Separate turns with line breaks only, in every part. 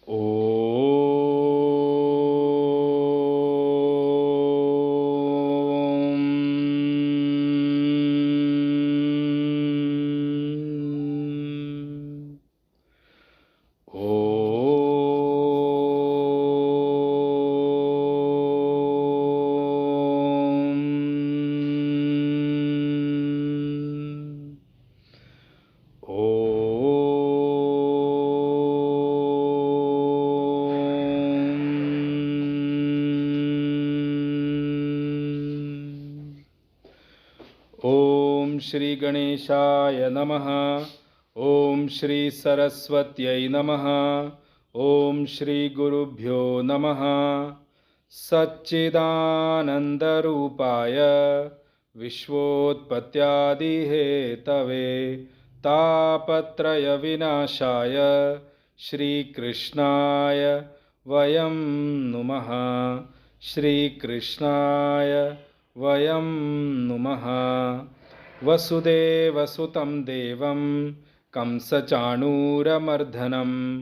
ओम श्री गणेशाय नमः। ओम श्री सरस्वत्यै नमः। ओम श्री गुरुभ्यो नमः। सच्चिदानन्दरूपाय विश्वोत्पत्त्यादिहेतवे तापत्रयविनाशाय श्रीकृष्णाय वयं नुमः। श्रीकृष्णाय वयं नुमः। वसुदेवसुतं देवं कंसचाणूरमर्दनं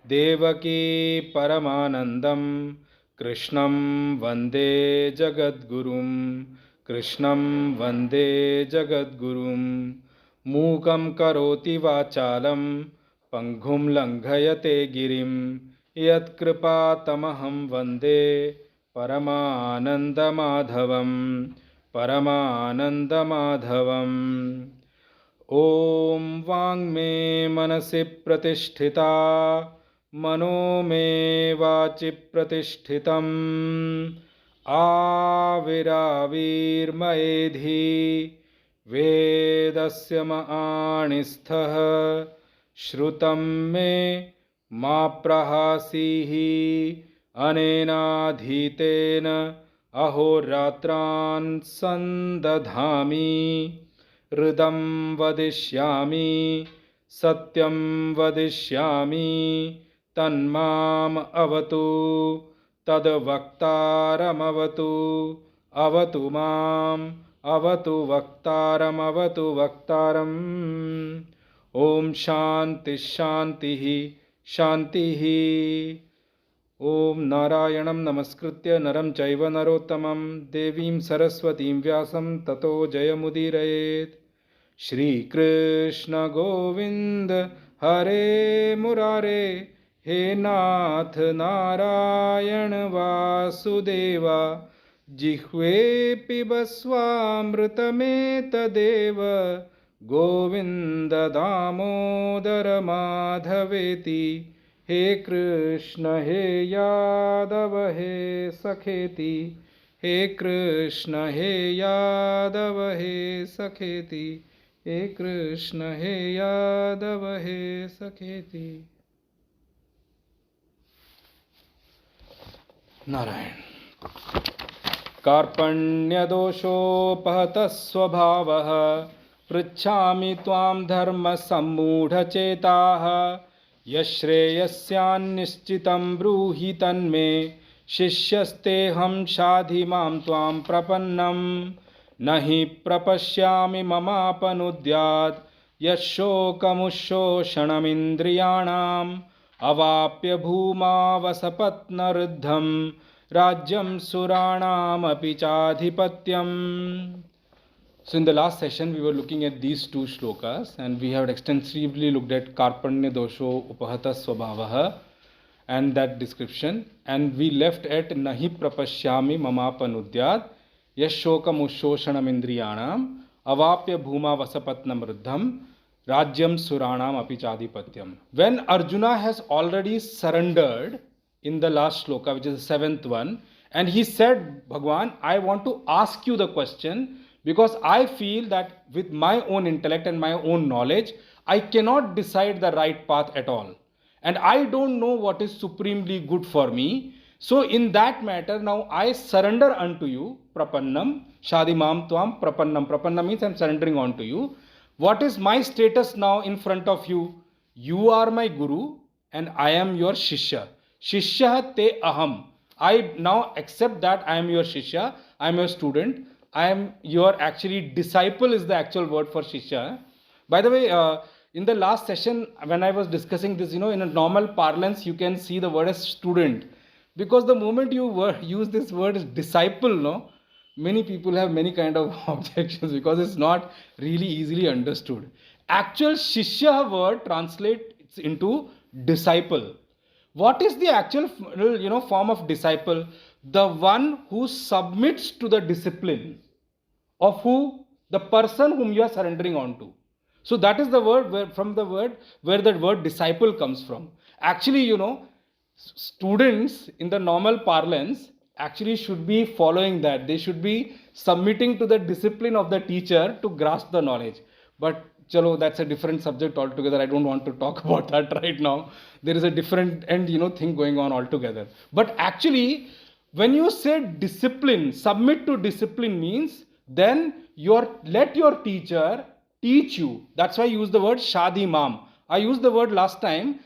देवकी परमानन्दं कृष्णं वन्दे जगद्गुरुं। कृष्णं वन्दे जगद्गुरुं। मूकं करोति वाचालं पङ्गुं लङ्घयते गिरिं यत्कृपातमहं वन्दे परमानन्दमाधवं। परमानन्दमाधवम्। ॐ वाङ्मे मनसि प्रतिष्ठिता मनो मे वाचि प्रतिष्ठितम् आविराविर्मयेधि वेदस्य माणिस्थः श्रुतं मे मा प्रहासीः अनेनाधीतेन अहोरात्रान् सन्दधामि हृदं वदिष्यामि सत्यं वदिष्यामि तन्माम् अवतु तद्वक्तारमवतु। अवतु माम् अवतु वक्तारमवतु वक्तारम्। ॐ शान्तिः शान्तिः शान्तिः। ओम नारायणं नमस्कृत्य नरं चैव नरोत्तमं देवीं सरस्वतीं व्यासं ततो जयमुदीरयेत्। श्रीकृष्ण गोविंद हरे मुरारे हे नाथ नारायण वासुदेवा जिह्वे पिबस्वामृतमेतदेव गोविंद दामोदर माधवेति। हे कृष्ण हे यादव हे सखेति। हे कृष्ण हे यादव हे सखेति। हे कृष्ण हे यादव हे सखेति। नारायण। कार्पण्यदोषोपहतः स्वभावः पृच्छामि त्वां धर्मसम्मूढचेताः यश्रेयस्यान्निश्चितं ब्रूहि तन्मे शिष्यस्तेऽहं शाधि मां त्वां प्रपन्नं न हि प्रपश्यामि ममापनुद्यात् यशोकमुशोषणमिन्द्रियाणाम् अवाप्य भूमावसपत्नरुद्धं राज्यं सुराणामपि चाधिपत्यम्. So in the last session we were looking at these two shlokas and we have extensively looked at Karpanya Dosho Upahata Swabhavaha and that description, and we left at Nahi Prapashyami Mamapanudyat Yashokam Ushoshanam Indriyanam Avapya Bhuma Vasapatnam Ruddham Rajyam Suranam Apichadipatyam. When Arjuna has already surrendered in the last shloka, which is the seventh one, and he said, Bhagwan, I want to ask you the question because I feel that with my own intellect and my own knowledge, I cannot decide the right path at all. And I don't know what is supremely good for me. So in that matter, now I surrender unto you, Prapannam, Shadimam Tvam, Prapannam. Prapannam means I am surrendering unto you. What is my status now in front of you? You are my Guru and I am your Shishya. Shishya te aham. I now accept that I am your Shishya, I am your student. I am your actually disciple is the actual word for Shishya. By the way, in the last session, when I was discussing this, in a normal parlance, you can see the word as student. Because the moment you use this word as disciple, no, many people have many kind of objections because it's not really easily understood. Actual shishya word translates into disciple. What is the actual form of disciple? The one who submits to the discipline of the person whom you are surrendering on to. So that is the word where the word disciple comes from. Actually, students in the normal parlance actually should be following that. They should be submitting to the discipline of the teacher to grasp the knowledge. But chalo, that's a different subject altogether. I don't want to talk about that right now. There is a different thing going on altogether. But actually, when you say discipline, submit to discipline means then let your teacher teach you. That's why I use the word Shadi Mam. I used the word last time.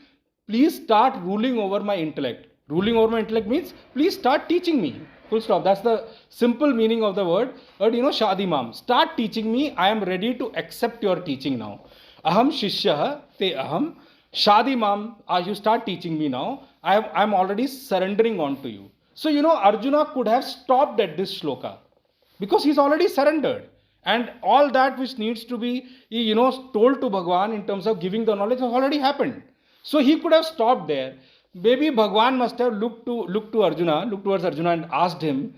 Please start ruling over my intellect. Ruling over my intellect means please start teaching me. Full stop. That's the simple meaning of the word. But Shadi Mam. Start teaching me. I am ready to accept your teaching now. Aham Shishya te aham. Shadi Mam, you start teaching me now. I am already surrendering on to you. So, Arjuna could have stopped at this shloka because he's already surrendered. And all that which needs to be, told to Bhagwan in terms of giving the knowledge has already happened. So he could have stopped there. Maybe Bhagwan must have looked towards Arjuna and asked him,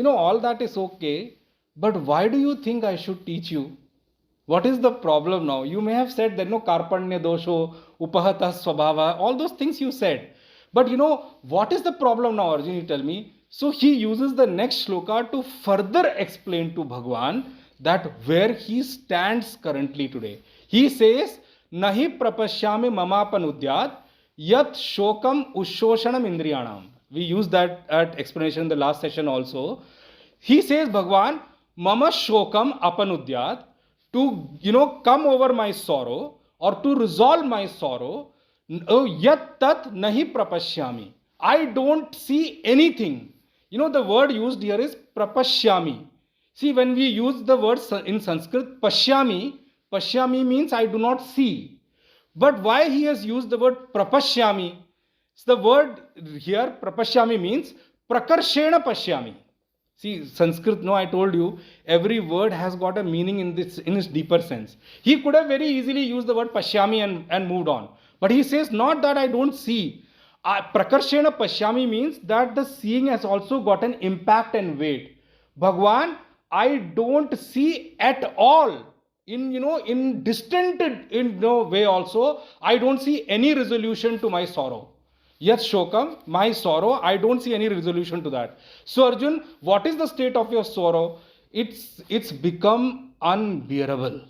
all that is okay, but why do you think I should teach you? What is the problem now? You may have said that karpanya dosho, upahata swabhava, all those things you said. But what is the problem now, Arjuna, you tell me? So he uses the next shloka to further explain to Bhagwan that where he stands currently today. He says, Nahi prapashyami mamapanudyat yat shokam ushoshanam indriyanam. We used that explanation in the last session also. He says, Bhagwan, mama shokam apanudyat, to come over my sorrow or to resolve my sorrow, yat tat nahi prapashyami. I don't see anything. The word used here is prapashyami. See, when we use the word in Sanskrit, pashyami means I do not see. But why he has used the word prapashyami? The word here, prapashyami, means prakarshena pashyami. See, Sanskrit, I told you, every word has got a meaning in its deeper sense. He could have very easily used the word pashyami and moved on. But he says, not that I don't see. Prakarshena pashyami means that the seeing has also got an impact and weight. Bhagwan, I don't see at all. In distant way also, I don't see any resolution to my sorrow. Yat shokam, my sorrow, I don't see any resolution to that. So Arjun, what is the state of your sorrow? It's become unbearable.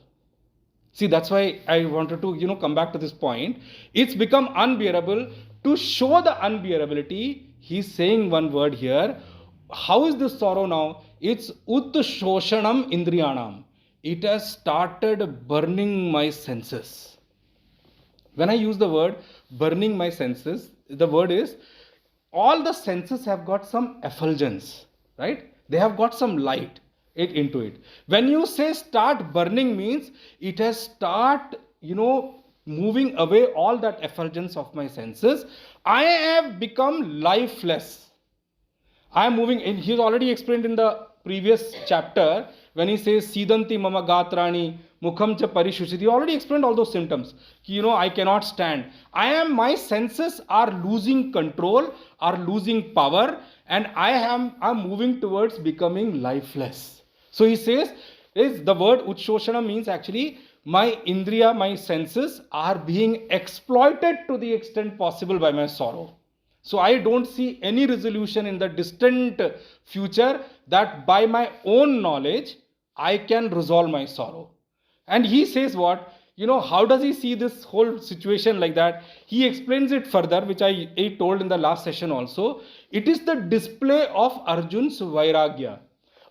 See, that's why I wanted to, come back to this point. It's become unbearable. To show the unbearability, he's saying one word here. How is this sorrow now? It's utshoshanam indriyanam. It has started burning my senses. When I use the word burning my senses, the word is all the senses have got some effulgence, right? They have got some light into it. When you say start burning means it has start, moving away all that effulgence of my senses. I have become lifeless. I am moving in. He's already explained in the previous chapter when he says Sidanti mama gatrani mukham cha parishushiti. He already explained all those symptoms. I cannot stand. My senses are losing control, are losing power, and I'm moving towards becoming lifeless. So he says, the word utshoshana means actually my indriya, my senses are being exploited to the extent possible by my sorrow. So I don't see any resolution in the distant future that by my own knowledge, I can resolve my sorrow. And he says what? How does he see this whole situation like that? He explains it further, which I told in the last session also. It is the display of Arjun's Vairagya.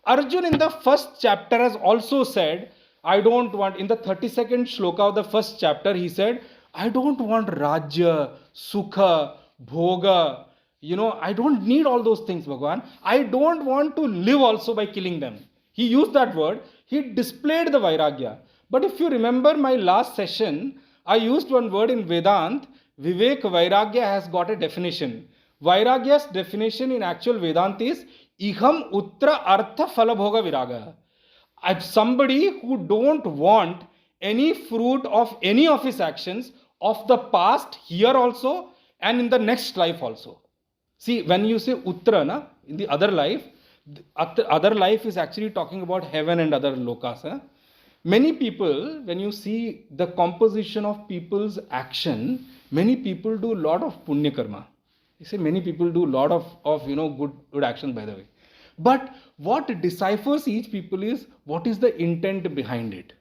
Arjun in the first chapter has also said, I don't want, in the 32nd shloka of the first chapter, he said, I don't want Rajya, Sukha, Bhoga, I don't need all those things, Bhagwan. I don't want to live also by killing them. He used that word. He displayed the Vairagya. But if you remember my last session, I used one word in Vedant. Vivek Vairagya has got a definition. Vairagya's definition in actual Vedant is Iham Utra Artha Falabhoga Viraga. Somebody who don't want any fruit of any of his actions of the past here also and in the next life also. See, when you say Uttara, na, in the other life, the other life is actually talking about heaven and other lokas. Many people, when you see the composition of people's action, many people do a lot of punya karma. You say many people do a lot of good action, by the way. But what deciphers each people is what is the intent behind it.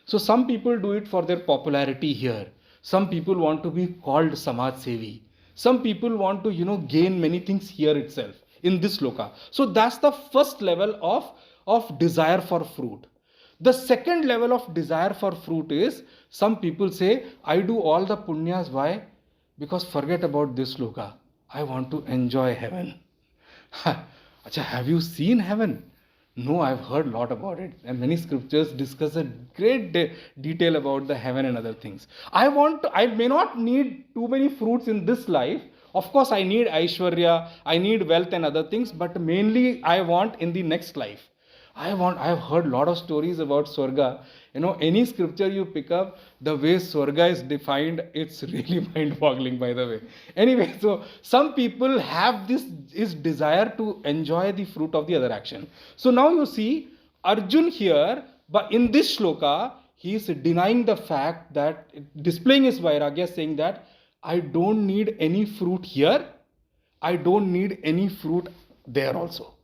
So some people do it for their popularity here. Some people want to be called Samaj Sevi. Some people want to, gain many things here itself, in this loka. So that's the first level of desire for fruit. The second level of desire for fruit is, some people say, I do all the punyas. Why? Because forget about this loka. I want to enjoy heaven. Achha, have you seen heaven? No, I've heard a lot about it. And many scriptures discuss a great detail about the heaven and other things. I may not need too many fruits in this life. Of course, I need Aishwarya, I need wealth and other things, but mainly I want in the next life. I have heard a lot of stories about Swarga. Any scripture you pick up, the way Swarga is defined, it's really mind-boggling, by the way. Anyway, so some people have this desire to enjoy the fruit of the other action. So now you see, Arjun here, but in this shloka, he is denying the fact that, displaying his vairagya, saying that, I don't need any fruit here, I don't need any fruit there also.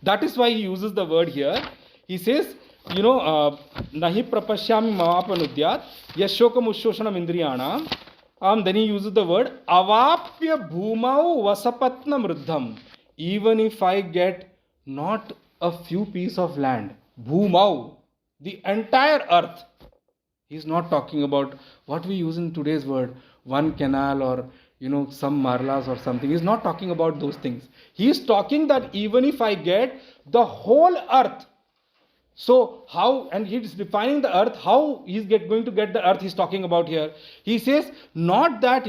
That is why he uses the word here. He says, nahi prapashyami mamapanudyat yashokam ushoshanam indriyanam. Then he uses the word avapya bhumau vasapatnam ruddham. Even if I get not a few pieces of land, bhumau, the entire earth. He's not talking about what we use in today's word, one canal or some marlas or something. He's not talking about those things. He's talking that even if I get the whole earth, so how, and he's defining the earth, how he's going to get the earth he's talking about here. He says, not that,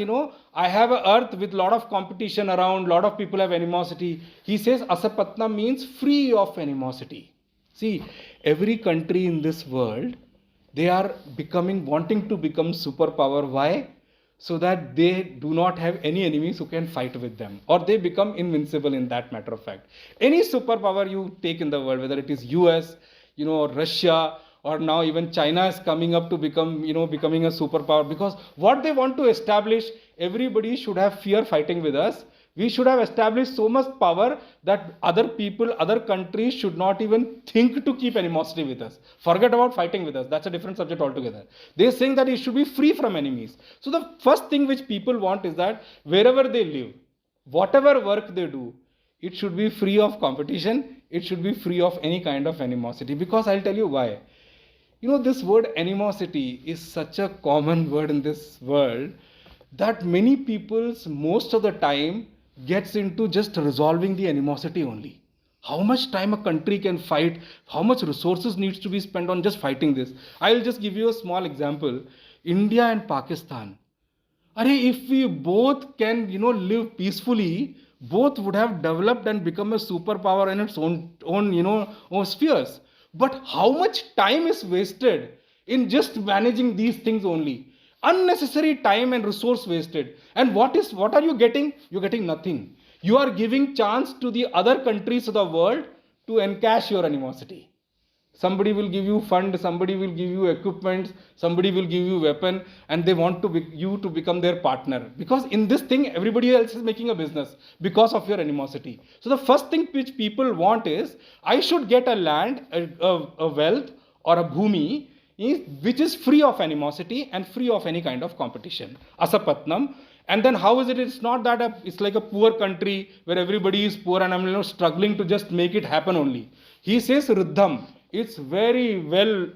I have an earth with a lot of competition around, lot of people have animosity. He says, asapatna means free of animosity. See, every country in this world, they are wanting to become superpower. Why? So that they do not have any enemies who can fight with them, or they become invincible in that matter of fact. Any superpower you take in the world, whether it is US, or Russia, or now even China is coming up to becoming a superpower, because what they want to establish, everybody should have fear fighting with us. We should have established so much power that other people, other countries should not even think to keep animosity with us. Forget about fighting with us. That's a different subject altogether. They're saying that it should be free from enemies. So the first thing which people want is that wherever they live, whatever work they do, it should be free of competition. It should be free of any kind of animosity. Because I'll tell you why. This word animosity is such a common word in this world that many people most of the time gets into just resolving the animosity only. How much time a country can fight, how much resources needs to be spent on just fighting this. I'll just give you a small example. India and Pakistan. If we both can, live peacefully, both would have developed and become a superpower in its own spheres. But how much time is wasted in just managing these things only? Unnecessary time and resource wasted. And what are you getting? You're getting nothing. You are giving chance to the other countries of the world to encash your animosity. Somebody will give you fund, somebody will give you equipment, somebody will give you weapon, and they want you to become their partner. Because in this thing, everybody else is making a business because of your animosity. So the first thing which people want is, I should get a land, a wealth or a bhumi, which is free of animosity and free of any kind of competition. Asapatnam. And then how is it? It's not that it's like a poor country where everybody is poor and I'm struggling to just make it happen only. He says Riddham. It's very well,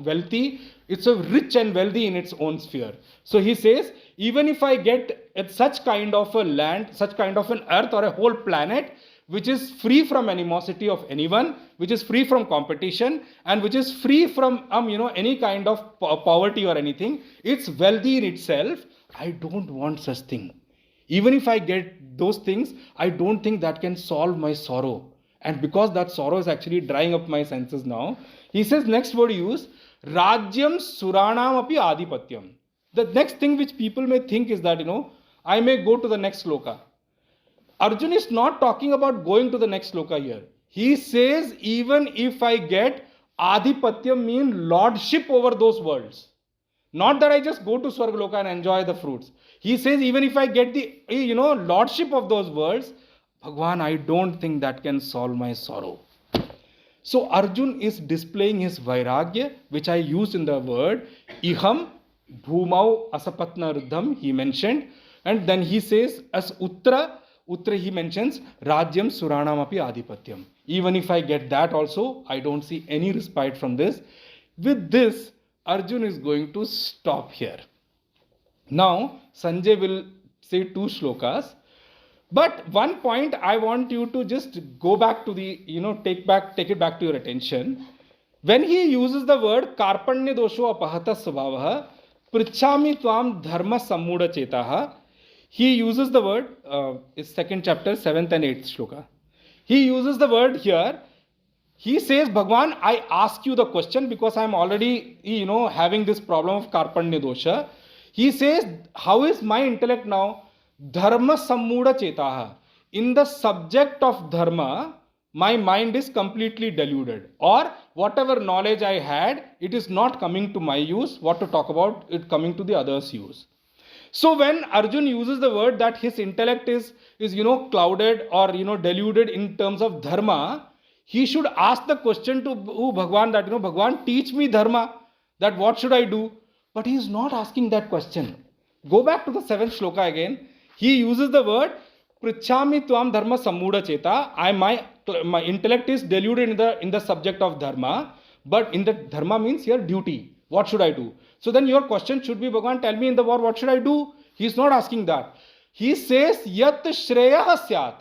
wealthy. It's a rich and wealthy in its own sphere. So he says, even if I get at such kind of a land, such kind of an earth or a whole planet, which is free from animosity of anyone, which is free from competition, and which is free from any kind of poverty or anything. It's wealthy in itself. I don't want such thing. Even if I get those things, I don't think that can solve my sorrow. And because that sorrow is actually drying up my senses now, he says, next word use, Rajyam Suranam api Adipatyam. The next thing which people may think is that, I may go to the next sloka. Arjun is not talking about going to the next sloka here. He says, even if I get Adipatyam, mean lordship over those worlds. Not that I just go to Swargaloka and enjoy the fruits. He says, even if I get the, lordship of those worlds, Bhagwan, I don't think that can solve my sorrow. So Arjun is displaying his vairagya, which I used in the word iham bhumau asapatna ruddham, he mentioned. And then he says, as Uttara he mentions Rajyam Suranam api Adipatyam. Even if I get that also, I don't see any respite from this. With this, Arjun is going to stop here. Now, Sanjay will say 2 shlokas. But one point I want you to just go back to the, take it back to your attention. When he uses the word Karpanya dosho apahata svavaha, prichami tvam dharma sammuda chetaha, he uses the word, it's 2nd chapter, 7th and 8th shloka. He uses the word here. He says, Bhagwan, I ask you the question because I am already, having this problem of Karpanya dosha. He says, how is my intellect now? Dharma sammuda chetaha. In the subject of dharma, my mind is completely deluded. Or whatever knowledge I had, it is not coming to my use. What to talk about, it coming to the other's use. So when Arjun uses the word that his intellect is clouded or, deluded in terms of dharma, he should ask the question to Bhagwan that, Bhagwan, teach me dharma, that what should I do? But he is not asking that question. Go back to the 7th shloka again. He uses the word, Prichami tvam dharma sammuda cheta. My intellect is deluded in the subject of dharma. But in the dharma means here duty. What should I do? So then your question should be, Bhagwan, tell me in the war, what should I do? He is not asking that. He says, Yat Shreya Syat.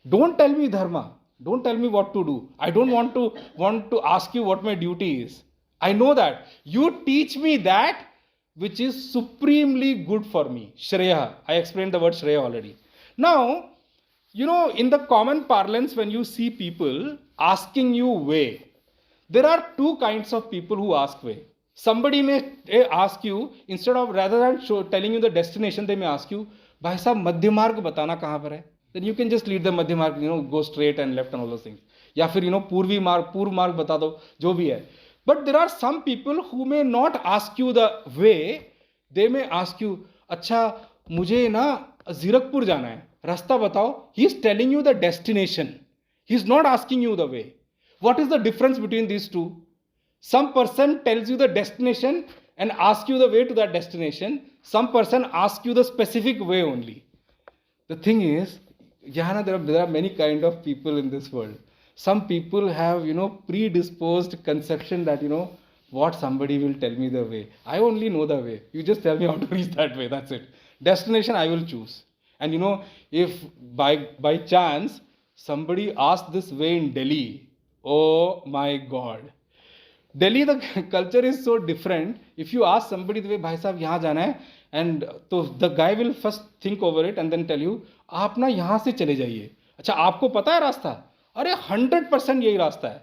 Don't tell me dharma. Don't tell me what to do. I don't want to ask you what my duty is. I know that. You teach me that which is supremely good for me. Shreya. I explained the word Shreya already. Now, in the common parlance, when you see people asking you way, there are 2 kinds of people who ask way. Somebody may ask you, rather than telling you the destination, they may ask you, Bhai sahab, Madhya Marg batana kahan par hai? Then you can just lead the Madhya Marg, go straight and left and all those things. Ya fir, Purv Marg bata do, jo bhi hai. But there are some people who may not ask you the way. They may ask you, अच्छा, मुझे ना Zirakpur जाना है, रास्ता बताओ. He is telling you the destination. He is not asking you the way. What is the difference between these 2? Some person tells you the destination and asks you the way to that destination. Some person asks you the specific way only. The thing is, there are many kind of people in this world. Some people have, predisposed conception that, what somebody will tell me the way. I only know the way. You just tell me how to reach that way. That's it. Destination I will choose. And, if by chance somebody asks this way in Delhi, oh my God. Delhi, the culture is so different. If you ask somebody the way, Bhai sahab, yahan jana hai, and so the guy will first think over it and then tell you, आप ना यहाँ से चले जाइए. अच्छा, आपको पता है रास्ता? अरे 100% यही रास्ता है.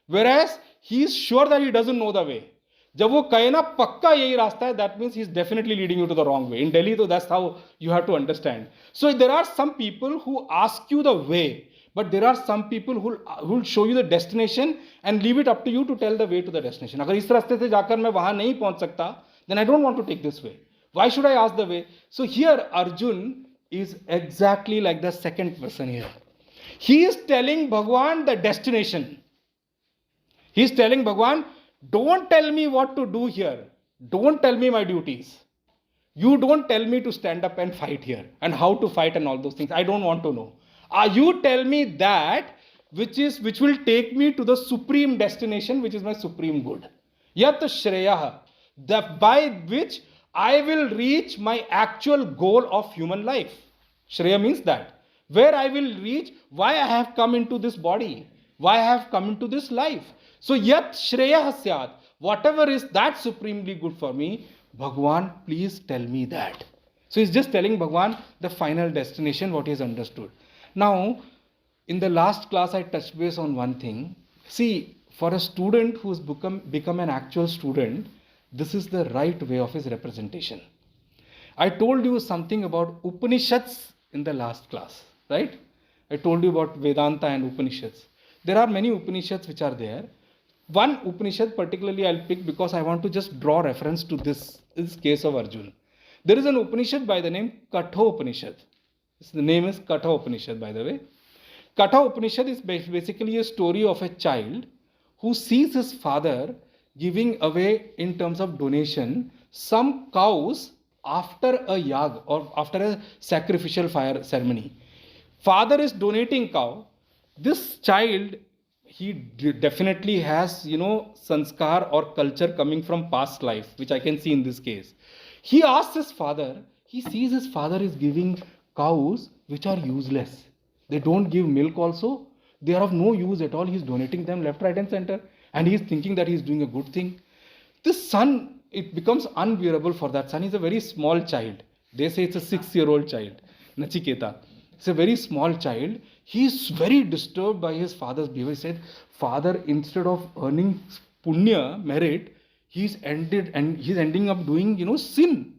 Whereas he is sure that he doesn't know the way. जब वो कहे ना पक्का यही रास्ता है, that means he is definitely leading you to the wrong way. In Delhi, so that's how you have to understand. So there are some people who ask you the way, but there are some people who will show you the destination and leave it up to you to tell the way to the destination. अगर इस रास्ते से जाकर मैं वहाँ नहीं पहुँच सकता, then I don't want to take this way. Why should I ask the way? So here Arjun is exactly like the second person here. He is telling Bhagwan the destination. He is telling Bhagwan, don't tell me what to do here. Don't tell me my duties. You don't tell me to stand up and fight here and how to fight and all those things. I don't want to know. You tell me that which will take me to the supreme destination, which is my supreme good. Yat Shreya, by which I will reach my actual goal of human life. Shreya means that. where I will reach, why I have come into this body, why I have come into this life. So yat shreyah syat, whatever is that supremely good for me, Bhagwan, please tell me that. So he's just telling Bhagwan the final destination, what he has understood. Now, in the last class, I touched base on one thing. See, for a student who's become an actual student, this is the right way of his representation. I told you something about Upanishads in the last class, right? I told you about Vedanta and Upanishads. There are many Upanishads which are there. One Upanishad particularly I'll pick because I want to just draw reference to this case of Arjuna. There is an Upanishad by the name Katha Upanishad. The name is Katha Upanishad, by the way. Katha Upanishad is basically a story of a child who sees his father giving away, in terms of donation, some cows after a yag or after a sacrificial fire ceremony. Father is donating cow. This child, he definitely has, sanskar or culture coming from past life, which I can see in this case. He asks his father, he sees his father is giving cows which are useless. They don't give milk also. They are of no use at all. He's donating them left, right and center. And he's thinking that he's doing a good thing. This son, it becomes unbearable for that son. He's a very small child. They say it's a 6-year-old child, Nachiketa. It's a very small child. He's very disturbed by his father's behavior. He said, Father, instead of earning punya, merit, he's ending up doing, sin.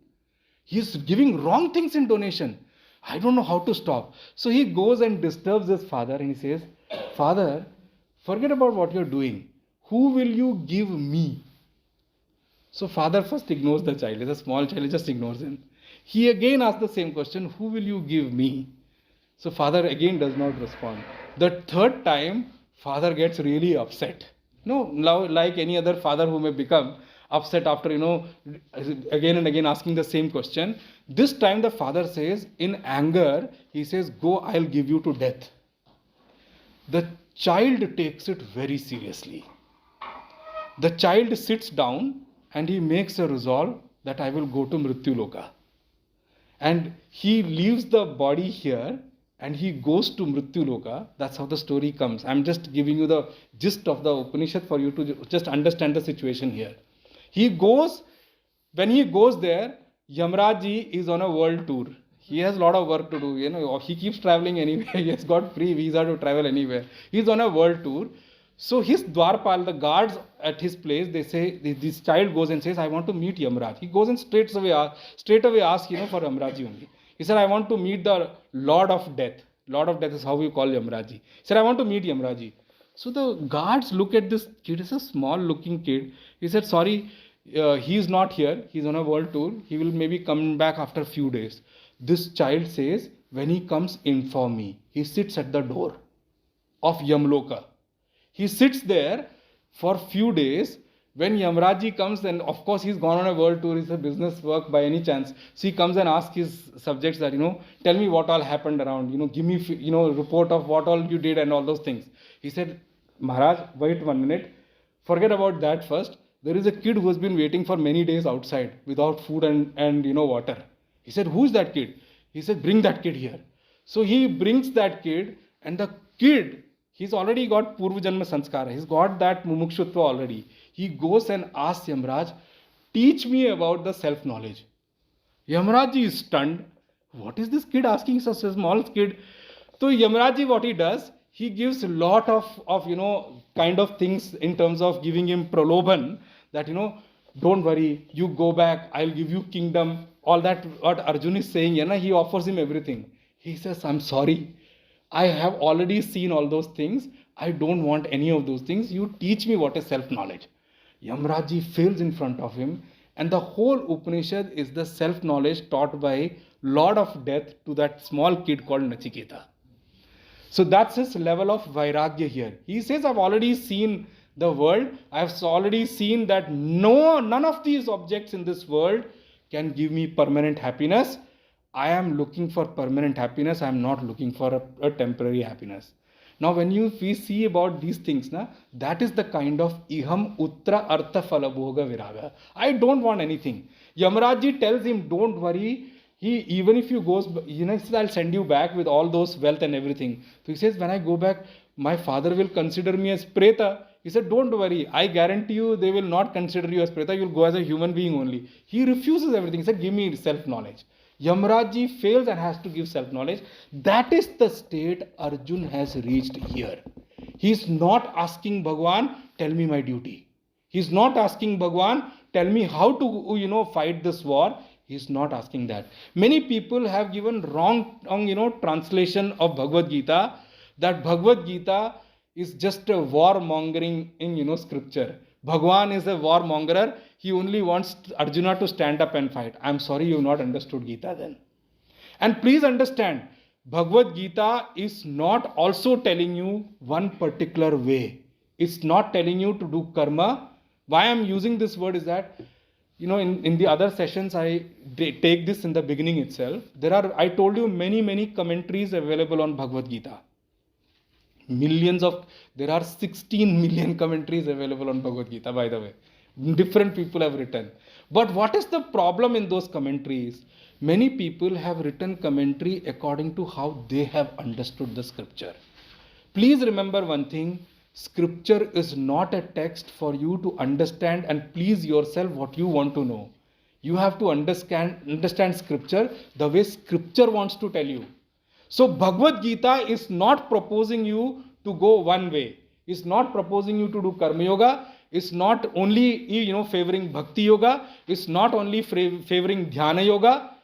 He's giving wrong things in donation. I don't know how to stop. So he goes and disturbs his father and he says, Father, forget about what you're doing. Who will you give me? So father first ignores the child. He's a small child, he just ignores him. He again asks the same question, who will you give me? So father again does not respond. The third time, father gets really upset. Like any other father who may become upset after, again and again asking the same question. This time the father says, in anger, he says, go, I'll give you to death. The child takes it very seriously. The child sits down and he makes a resolve that I will go to Mrityu Loka. And he leaves the body here and he goes to Mrityu Loka. That's how the story comes. I'm just giving you the gist of the Upanishad for you to just understand the situation here. When he goes there, Yamraji is on a world tour. He has a lot of work to do. He keeps traveling anywhere. He has got free visa to travel anywhere. He's on a world tour. So his Dwarpal, the guards at his place, they say, this child goes and says, I want to meet Yamraj. He goes and straight away asks, for Yamraji only. He said, I want to meet the Lord of Death. Lord of Death is how we call Yamraji. He said, I want to meet Yamraji. So the guards look at this kid. It's a small looking kid. He said, sorry, he's not here. He's on a world tour. He will maybe come back after a few days. This child says, when he comes, inform me. He sits at the door of Yamloka. He sits there for few days. When Yamraji comes, then of course he's gone on a world tour. It's a business work by any chance. So he comes and asks his subjects that, tell me what all happened around. Give me, report of what all you did and all those things. He said, Maharaj, wait 1 minute. Forget about that first. There is a kid who has been waiting for many days outside without food and water. He said, who is that kid? He said, bring that kid here. So he brings that kid, and the kid, he's already got Purva Janma Sanskara. He's got that Mumukshutva already. He goes and asks Yamraj, teach me about the self-knowledge. Yamraji is stunned. What is this kid asking, such a small kid? So Yamraji, what he does, he gives a lot of kind of things in terms of giving him pralobhan that, don't worry, you go back, I'll give you kingdom. All that what Arjuna is saying, he offers him everything. He says, I'm sorry. I have already seen all those things. I don't want any of those things. You teach me what is self-knowledge. Yamraji fails in front of him. And the whole Upanishad is the self-knowledge taught by Lord of Death to that small kid called Nachiketa. So that's his level of Vairagya here. He says, I've already seen the world. I've already seen that none of these objects in this world can give me permanent happiness. I am looking for permanent happiness. I am not looking for a temporary happiness. Now, when we see about these things, that is the kind of iham utra artha phala bhoga viraga. I don't want anything. Yamraji tells him, don't worry, even if you goes, he says, I'll send you back with all those wealth and everything. So he says, when I go back, my father will consider me as preta. He said, don't worry, I guarantee you they will not consider you as preta, you will go as a human being only. He refuses everything. He said, give me self-knowledge. Yamaraj fails and has to give self-knowledge. That is the state Arjun has reached here. He is not asking Bhagwan, tell me my duty. He is not asking Bhagwan, tell me how to, fight this war. He is not asking that. Many people have given wrong, translation of Bhagavad Gita, that Bhagavad Gita is just a warmongering in, scripture. Bhagwan is a warmongerer. He only wants Arjuna to stand up and fight. I'm sorry you have not understood Gita then. And please understand, Bhagavad Gita is not also telling you one particular way. It's not telling you to do karma. Why I'm using this word is that, in the other sessions, I take this in the beginning itself. I told you many commentaries available on Bhagavad Gita. There are 16 million commentaries available on Bhagavad Gita, by the way. Different people have written. But what is the problem in those commentaries? Many people have written commentary according to how they have understood the scripture. Please remember one thing, scripture is not a text for you to understand and please yourself what you want to know. You have to understand scripture the way scripture wants to tell you. So Bhagavad Gita is not proposing you to go one way. It's not proposing you to do karma yoga. It's not only, favoring bhakti yoga. It's not only favoring dhyana yoga.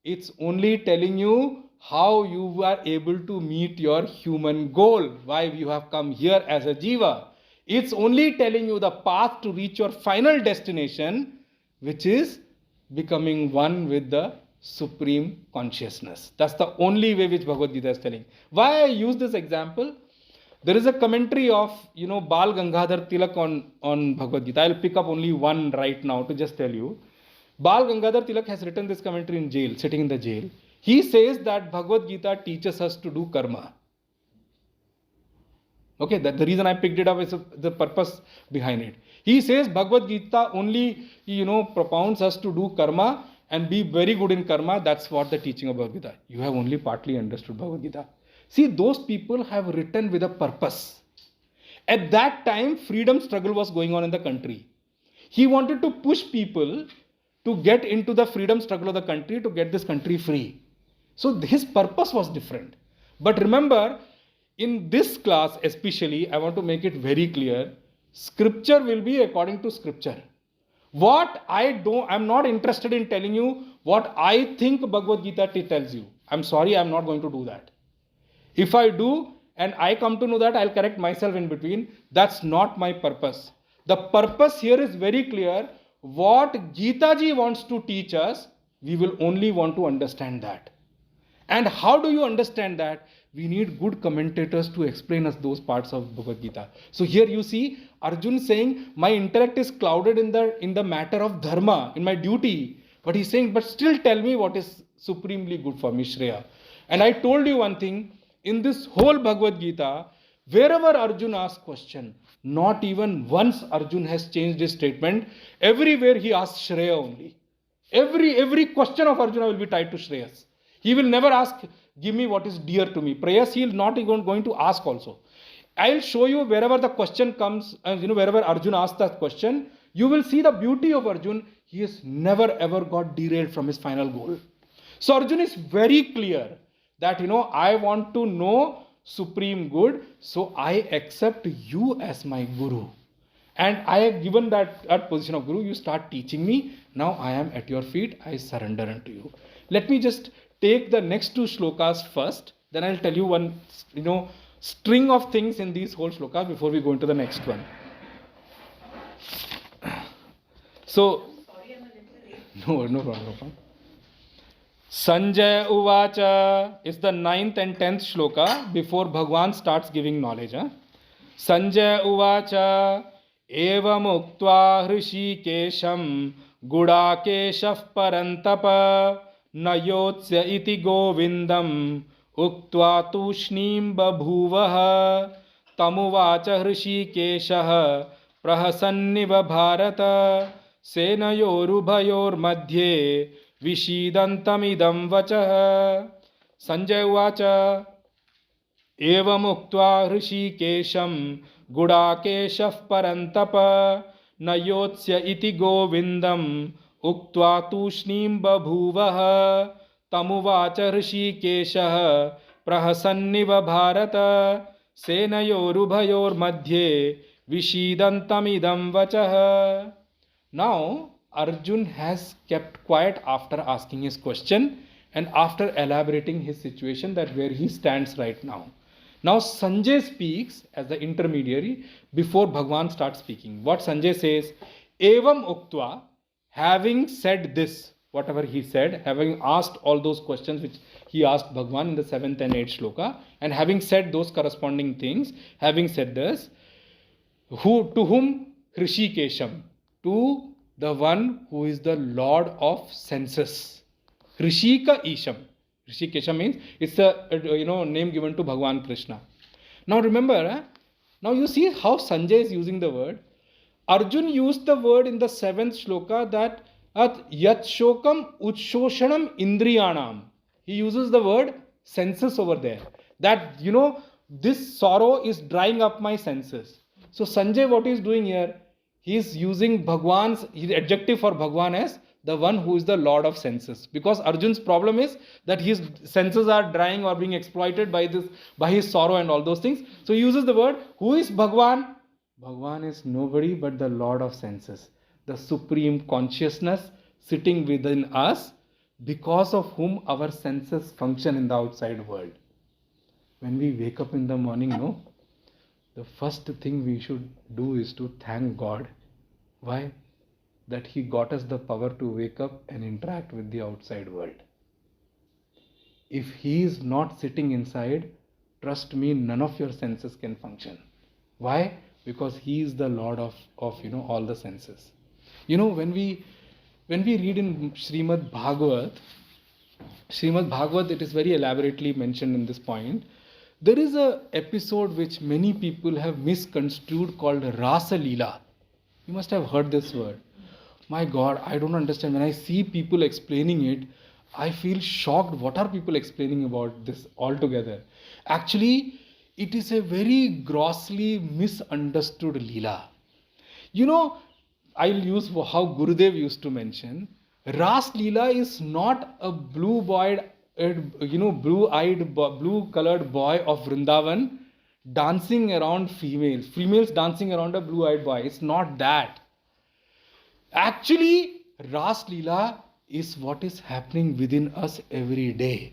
It's only telling you how you are able to meet your human goal, why you have come here as a jiva. It's only telling you the path to reach your final destination, which is becoming one with the supreme consciousness. That's the only way which Bhagavad Gita is telling. Why I use this example? There is a commentary of, Bal Gangadhar Tilak on Bhagavad Gita. I'll pick up only one right now to just tell you. Bal Gangadhar Tilak has written this commentary in jail, sitting in the jail. He says that Bhagavad Gita teaches us to do karma. Okay, that the reason I picked it up is the purpose behind it. He says Bhagavad Gita only, propounds us to do karma and be very good in karma. That's what the teaching of Bhagavad Gita. You have only partly understood Bhagavad Gita. See, those people have written with a purpose. At that time, freedom struggle was going on in the country. He wanted to push people to get into the freedom struggle of the country, to get this country free. So his purpose was different. But remember, in this class especially, I want to make it very clear, scripture will be according to scripture. I'm not interested in telling you what I think Bhagavad Gita tells you. I'm sorry, I'm not going to do that. If I do, and I come to know that, I'll correct myself in between. That's not my purpose. The purpose here is very clear. What Gita ji wants to teach us, we will only want to understand that. And how do you understand that? We need good commentators to explain us those parts of Bhagavad Gita. So here you see Arjun saying, my intellect is clouded in the matter of dharma, in my duty. But he's saying, but still tell me what is supremely good for me, Shreya. And I told you one thing, in this whole Bhagavad Gita, wherever Arjun asks question, not even once Arjun has changed his statement. Everywhere he asks Shreya only. Every question of Arjuna will be tied to Shreyas. He will never ask, give me what is dear to me. Prayas he is not even going to ask also. I'll show you wherever the question comes, wherever Arjun asks that question, you will see the beauty of Arjun. He has never ever got derailed from his final goal. So Arjun is very clear that, I want to know supreme good, so I accept you as my guru. And I have given that position of guru, you start teaching me, now I am at your feet, I surrender unto you. Let me just take the next two shlokas first, then I'll tell you one, string of things in these whole shlokas before we go into the next one. So, no problem. Sanjay Uvacha is the 9th and 10th shloka before Bhagwan starts giving knowledge. Sanjay Uvacha evam uktva hrishikesham gudakeshah parantapa nayotsya iti govindam uktva tushnim babhuvaha tamuvacha hrishikeshah prahasanniva bharata senayorubhayor madhye विषीदन्तमिदं वचः. Sanjay Uvacha. एवमुक्त्वा ऋषिकेशं गुडाकेशः परन्तप न योत्स्य इति गोविन्दम् उक्त्वा तूष्णीं बभूवः. तमुवाच ऋषिकेशः प्रहसन्निव भारत सेनयोरुभयोर्मध्ये विषीदन्तमिदं वचः. Now Arjun has kept quiet after asking his question and after elaborating his situation, that where he stands right now. Now Sanjay speaks as the intermediary before Bhagwan starts speaking. What Sanjay says, Evam Uktva, having said this, whatever he said, having asked all those questions which he asked Bhagwan in the 7th and 8th shloka, and having said those corresponding things, having said this, to whom? Hrishikesham, to the one who is the Lord of senses. Hrishika Isham. Hrishikesha means it's a name given to Bhagwan Krishna. Now remember, now you see how Sanjay is using the word. Arjun used the word in the 7th shloka that yat shokam utshoshanam indriyanam. He uses the word senses over there. That this sorrow is drying up my senses. So Sanjay, what he is doing here? He is using Bhagwan's adjective for Bhagwan as the one who is the Lord of senses. Because Arjun's problem is that his senses are drying or being exploited by his sorrow and all those things. So he uses the word, who is Bhagwan? Bhagwan is nobody but the Lord of senses. The supreme consciousness sitting within us, because of whom our senses function in the outside world. When we wake up in the morning, the first thing we should do is to thank God. Why? That He got us the power to wake up and interact with the outside world. If He is not sitting inside, trust me, none of your senses can function. Why? Because He is the Lord of all the senses. When we read in Srimad Bhagavad, it is very elaborately mentioned in this point. There is a episode which many people have misconstrued called Rasa Leela. You must have heard this word. My God, I don't understand. When I see people explaining it, I feel shocked. What are people explaining about this altogether? Actually, it is a very grossly misunderstood Leela. I'll use how Gurudev used to mention. Ras Leela is not a blue-colored boy of Vrindavan dancing around females dancing around a blue-eyed boy. It's not that. Actually, Ras Leela is what is happening within us every day.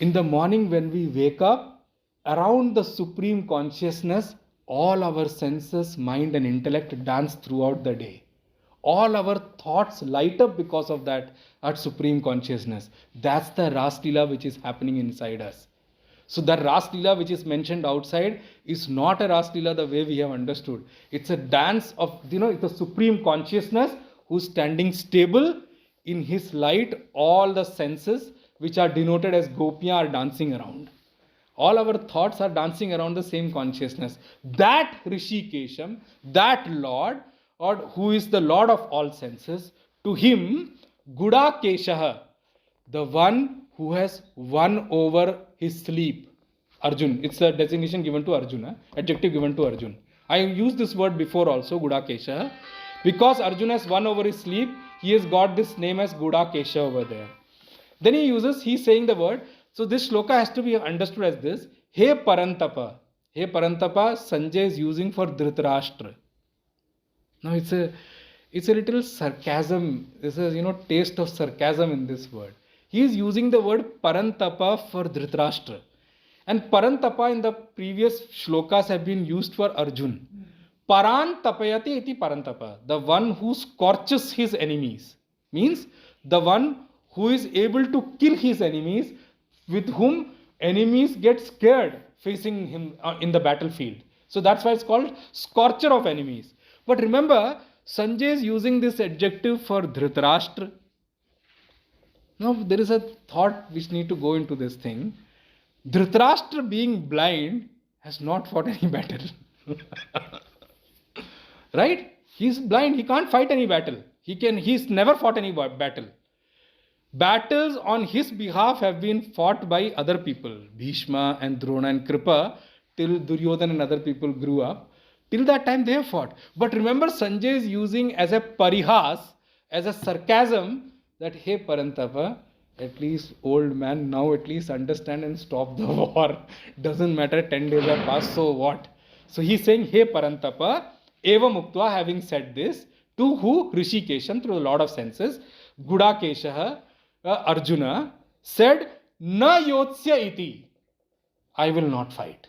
In the morning when we wake up, around the supreme consciousness, all our senses, mind and intellect dance throughout the day. All our thoughts light up because of that supreme consciousness. That's the Ras Leela which is happening inside us. So the Ras Leela which is mentioned outside is not a Ras Leela the way we have understood. It's a dance of, the supreme consciousness who's standing stable in his light. All the senses which are denoted as Gopiya are dancing around. All our thoughts are dancing around the same consciousness. That Rishikesham, that Lord, or who is the Lord of all senses, to him, Guda Keshaha, the one who has won over his sleep. Arjun, it's a designation given to Arjuna, adjective given to Arjun. I used this word before also, Guda Keshaha. Because Arjun has won over his sleep, he has got this name as Guda Kesha over there. Then he's saying the word, so this shloka has to be understood as this, He Parantapa. He Parantapa, Sanjay is using for Dhritarashtra. Now it's a little sarcasm. This is taste of sarcasm in this word. He is using the word Parantapa for Dhritarashtra. And Parantapa in the previous shlokas have been used for Arjun. Parantapayati iti Parantapa. The one who scorches his enemies. Means the one who is able to kill his enemies, with whom enemies get scared facing him in the battlefield. So that's why it's called scorcher of enemies. But remember, Sanjay is using this adjective for Dhritarashtra. Now there is a thought which need to go into this thing. Dhritarashtra being blind has not fought any battle. Right? He's blind, he can't fight any battle. He's never fought any battle. Battles on his behalf have been fought by other people, Bhishma and Drona and Kripa, till Duryodhan and other people grew up. Till that time they have fought. But remember, Sanjay is using as a parihas, as a sarcasm, that hey Parantapa, at least old man, now at least understand and stop the war. Doesn't matter, 10 days have passed, so what? So he's saying, hey Parantapa, eva muktva, having said this, to who? Rishikesham, through the Lord of Senses, Gudakeshaha, Arjuna said, Na yotsya iti, I will not fight.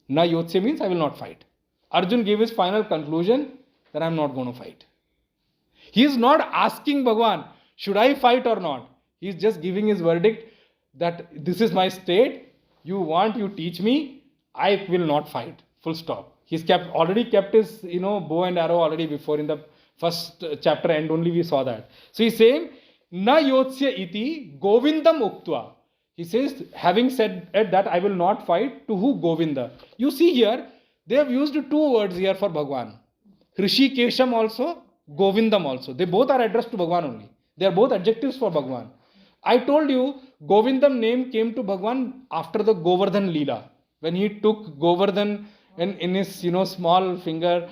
Na yotsya means I will not fight. Arjun gave his final conclusion that I am not going to fight. He is not asking Bhagwan, should I fight or not? He is just giving his verdict that this is my state, you want, you teach me, I will not fight. Full stop. He's already kept his bow and arrow already before in the first chapter end only we saw that. So he's saying, Na yotsya iti govindam uktva. He says, having said that, I will not fight, to who? Govinda. You see here, they have used two words here for Bhagwan. Rishikesham also, Govindam also. They both are addressed to Bhagwan only. They are both adjectives for Bhagwan. I told you, Govindam name came to Bhagwan after the Govardhan Leela. When he took Govardhan in his small finger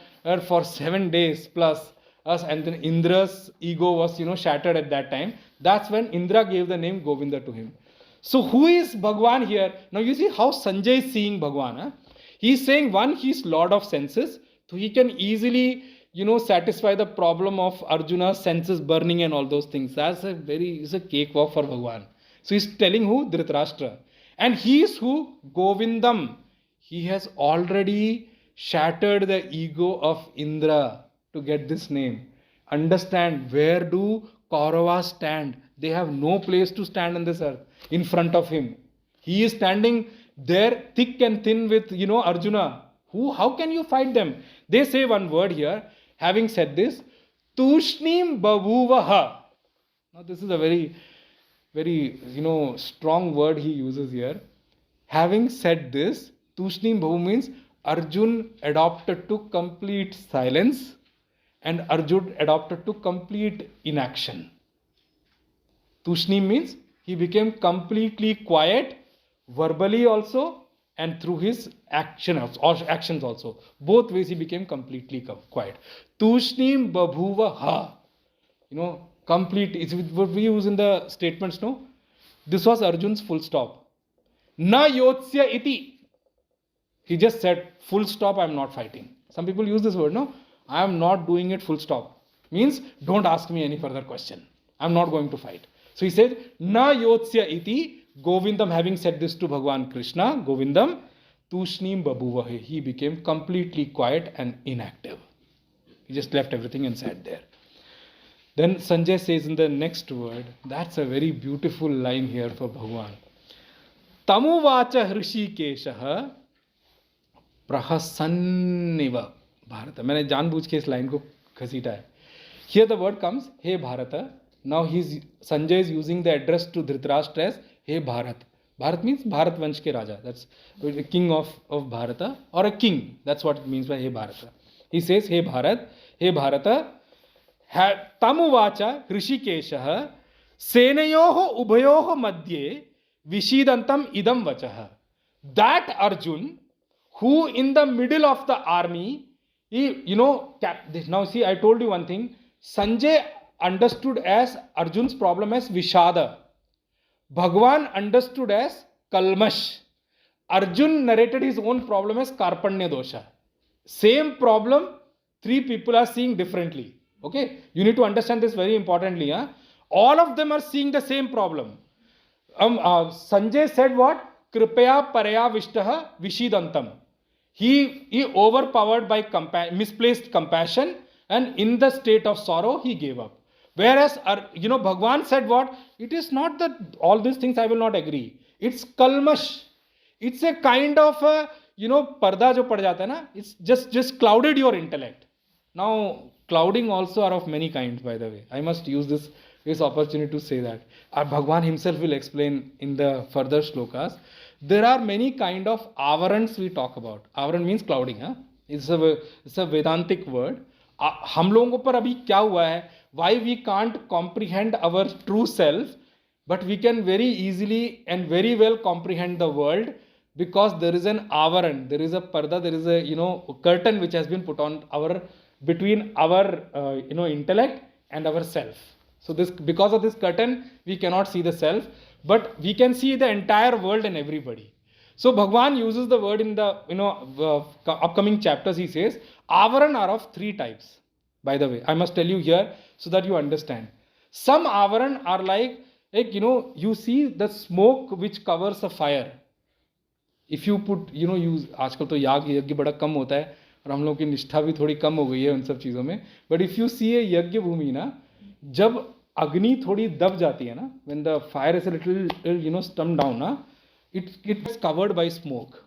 for 7 days plus, and then Indra's ego was shattered at that time. That's when Indra gave the name Govinda to him. So who is Bhagwan here? Now you see how Sanjay is seeing Bhagwan. Huh? He is saying, one, he is Lord of senses, so he can easily satisfy the problem of Arjuna's senses burning and all those things. That's it's a cakewalk for Bhagwan. So he's telling who? Dhritarashtra. And he is who? Govindam. He has already shattered the ego of Indra to get this name. Understand, where do Kauravas stand? They have no place to stand on this earth in front of him. He is standing there thick and thin with Arjuna. How can you fight them? They say one word here. Having said this, Tushnim Babuvaha. Now this is a very, very strong word he uses here. Having said this, Tushnim Babu means Arjun adopted to complete silence and Arjun adopted to complete inaction. Tushnim means he became completely quiet, verbally also, and through his actions also. Both ways he became completely quiet. Tushnim babhuva ha. Complete. It's what we use in the statements, no? This was Arjun's full stop. Na yotsya iti. He just said, full stop, I am not fighting. Some people use this word, no? I am not doing it, full stop. Means, don't ask me any further question. I am not going to fight. So he said, Na yotsya iti, Govindam, having said this to Bhagwan Krishna, Govindam, Tushnim Babuvahe. He became completely quiet and inactive. He just left everything and sat there. Then Sanjay says in the next word, that's a very beautiful line here for Bhagwan. Tamuvacha Hrishikeshaha Prahasanniva Bharata. मैंने जानबूझ के इस line को घसीटा है. Here the word comes, Hey Bharata. Now Sanjay is using the address to Dhritarashtra as Hey Bharat. Bharat means Bharat Vansh ke Raja. That's the king of Bharata, or a king. That's what it means by Hey Bharata. He says, Hey Bharat, Hey Bharata, Tamuvacha Hrishikeshaha Senayoho Ubhayoho Madhye Vishidantam Idam Vachaha. That Arjun, who in the middle of the army, now see, I told you one thing. Sanjay understood as Arjun's problem as Vishada. Bhagwan understood as Kalmash. Arjun narrated his own problem as Karpanya Dosha. Same problem, three people are seeing differently. Okay? You need to understand this very importantly. Huh? All of them are seeing the same problem. Sanjay said what? Kripaya paraya vishtaha vishidantam. He overpowered by misplaced compassion, and in the state of sorrow, he gave up. Whereas, Bhagwan said what? It is not that all these things I will not agree. It's kalmash. It's a kind of, parda jo pad jata hai na? It's just clouded your intellect. Now, clouding also are of many kinds, by the way. I must use this opportunity to say that. Bhagwan himself will explain in the further shlokas. There are many kind of avarans we talk about. Avaran means clouding. It's a Vedantic word. हम लोगों पर अभी क्या हुआ है? why we can't comprehend our true self, but we can very easily and very well comprehend the world, because there is an avaran, there is a parda, there is a curtain which has been put on our between our intellect and our self. So this, because of this curtain, we cannot see the self, but we can see the entire world and everybody. So Bhagwan uses the word in the upcoming chapters. He says avaran are of three types. By the way, I must tell you here so that you understand. Some avaran are like you see the smoke which covers a fire. If you put use, आजकल तो याग यज्ञ बड़ा कम होता है और हम लोगों की निष्ठा भी थोड़ी कम हो गई है उन सब चीज़ों में. बट इफ़ यू सी ए यज्ञ भूमि ना, जब अग्नि थोड़ी दब जाती है ना, when the fire is a little stummed down ना, it's covered by smoke.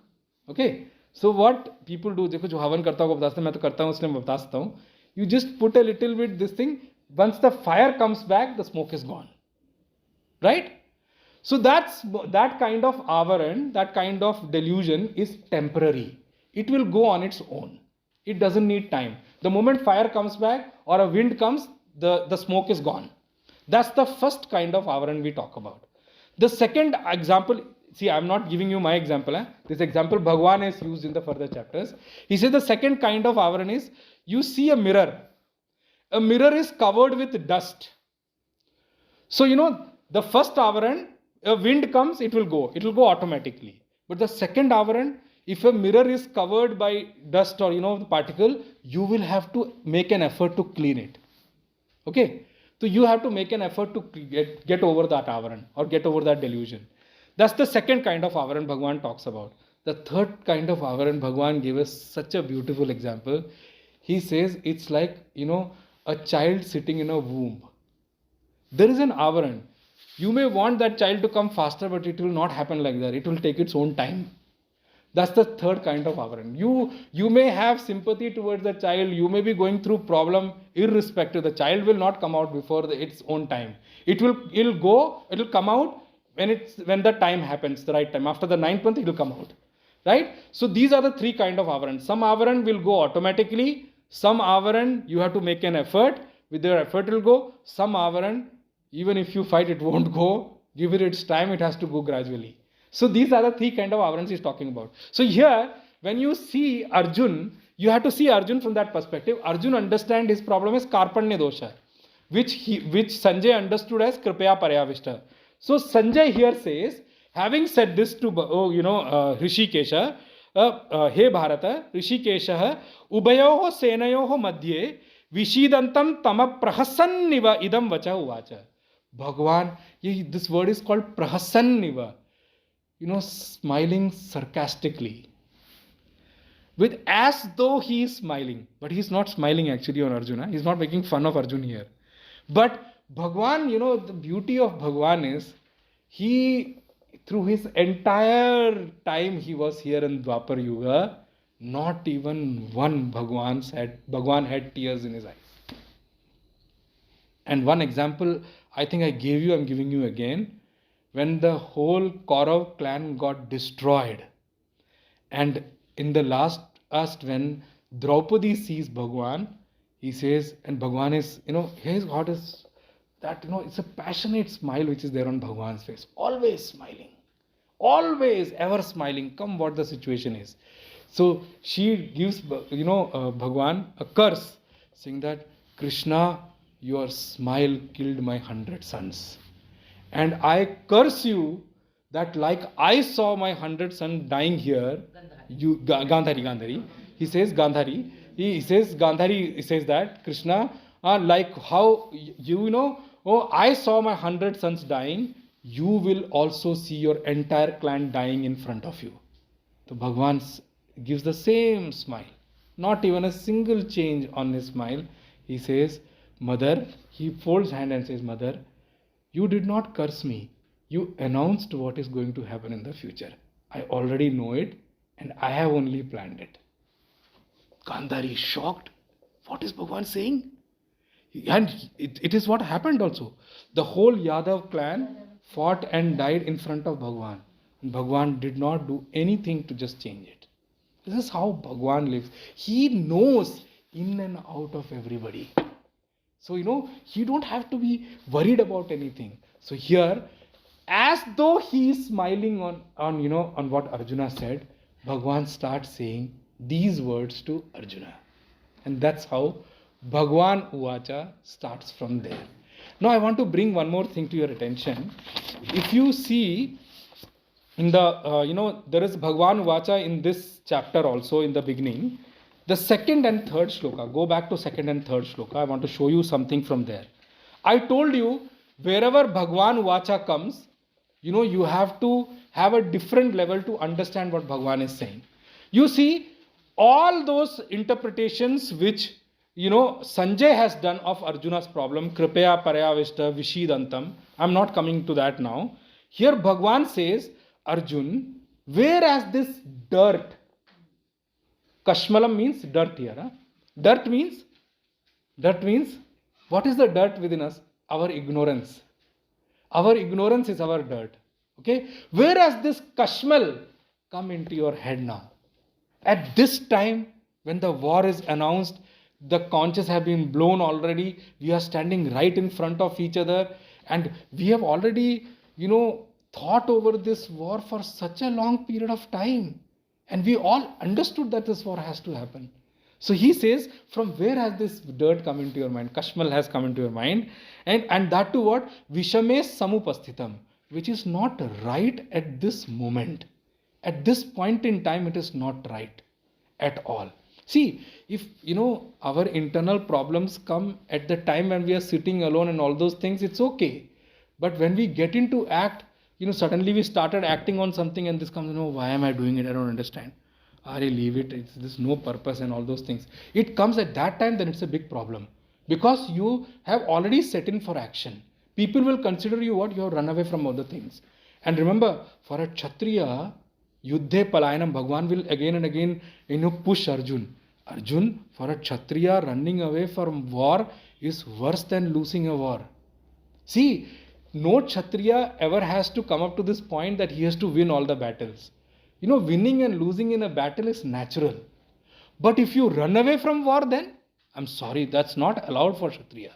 Okay, so what people do, देखो जो हवन करता होगा बताता हूँ, मैं तो करता हूँ इसलिए मैं बता सकता हूँ. You just put a little bit this thing. Once the fire comes back, the smoke is gone. Right? So that kind of avaran, that kind of delusion is temporary. It will go on its own. It doesn't need time. The moment fire comes back or a wind comes, the smoke is gone. That's the first kind of avaran we talk about. The second example, see, I'm not giving you my example. This example Bhagwan is used in the further chapters. He says the second kind of avaran is, you see a mirror. A mirror is covered with dust. So, the first avaran, a wind comes, it will go automatically. But the second avaran, if a mirror is covered by dust or the particle, you will have to make an effort to clean it. Okay, so you have to make an effort to get over that avaran or get over that delusion. That's the second kind of avaran Bhagwan talks about. The third kind of avaran, Bhagwan gave us such a beautiful example. He says it's like a child sitting in a womb. There is an avaran. You may want that child to come faster, but it will not happen like that. It will take its own time. That's the third kind of avaran. You may have sympathy towards the child. You may be going through problem irrespective. The child will not come out before its own time. It'll come out when the time happens, the right time. After the 9th month, it will come out. Right? So these are the three kind of avaran. Some avaran will go automatically. Some avaran, you have to make an effort. With your effort, it will go. Some avaran, even if you fight, it won't go. Give it its time, it has to go gradually. So these are the three kind of avarans he's talking about. So here, when you see Arjun, you have to see Arjun from that perspective. Arjun understand his problem is karpanya dosha, which Sanjay understood as kripaya paryavishta. So Sanjay here says, having said this to Hrishikesha, हे भारत ऋषिकेशः उभयोः सेनयोः मध्ये विषीदन्तं तम प्रहसन्निव idam vacha uvacha. Bhagwan, this word is called prahasanniva, smiling sarcastically, with as though he is smiling, but he is not smiling actually on Arjuna. He is not making fun of Arjun here. But Bhagwan, the beauty of Bhagwan is, he, through his entire time he was here in Dwapar Yuga, not even one Bhagwan had tears in his eyes. And one example I think I gave you, I'm giving you again. When the whole Kaurav clan got destroyed, and in the last when Draupadi sees Bhagwan, he says, and Bhagwan is, his heart is that, it's a passionate smile which is there on Bhagwan's face. Always smiling. Always, ever smiling, come what the situation is. So she gives, Bhagwan a curse, saying that, Krishna, your smile killed my 100 sons. And I curse you that like I saw my 100 sons dying here, Gandhari. He says Gandhari. He says Gandhari. He says that Krishna, like how I saw my 100 sons dying, you will also see your entire clan dying in front of you. So Bhagwan gives the same smile, not even a single change on his smile. He says, Mother, he folds hand and says, Mother, you did not curse me. You announced what is going to happen in the future. I already know it and I have only planned it. Gandhari is shocked. What is Bhagwan saying? And it is what happened also. The whole Yadav clan fought and died in front of Bhagwan. And Bhagwan did not do anything to just change it. This is how Bhagwan lives. He knows in and out of everybody. So, you don't have to be worried about anything. So here, as though he is smiling on what Arjuna said, Bhagwan starts saying these words to Arjuna. And that's how Bhagwan Uvacha starts from there. Now I want to bring one more thing to your attention. If you see in the, there is Bhagwan Uvacha in this chapter also in the beginning. The second and third shloka, go back to second and third shloka. I want to show you something from there. I told you, wherever Bhagwan Uvacha comes, you have to have a different level to understand what Bhagwan is saying. You see, all those interpretations which, Sanjay has done of Arjuna's problem, Kripaya Parayavishta Vishidantam, I'm not coming to that now. Here Bhagwan says, Arjun, whereas this dirt, Kashmalam means dirt here. Huh? Dirt means, what is the dirt within us? Our ignorance. Our ignorance is our dirt. Okay? Whereas this Kashmal come into your head now. At this time, when the war is announced, the conches have been blown already, we are standing right in front of each other, and we have already, thought over this war for such a long period of time. And we all understood that this war has to happen. So he says, from where has this dirt come into your mind? Kashmal has come into your mind. And that to what? Vishame samupasthitam, which is not right at this moment. At this point in time, it is not right at all. See, if, our internal problems come at the time when we are sitting alone and all those things, it's okay. But when we get into act, suddenly we started acting on something and this comes, why am I doing it? I don't understand. Leave it. There's no purpose and all those things. It comes at that time, then it's a big problem. Because you have already set in for action. People will consider you what? You have run away from other things. And remember, for a Kshatriya, Yuddhe Palayanam, Bhagwan will again and again, push Arjun. Arjun, for a Kshatriya, running away from war is worse than losing a war. See, no Kshatriya ever has to come up to this point that he has to win all the battles. Winning and losing in a battle is natural. But if you run away from war, then, I'm sorry, that's not allowed for Kshatriya.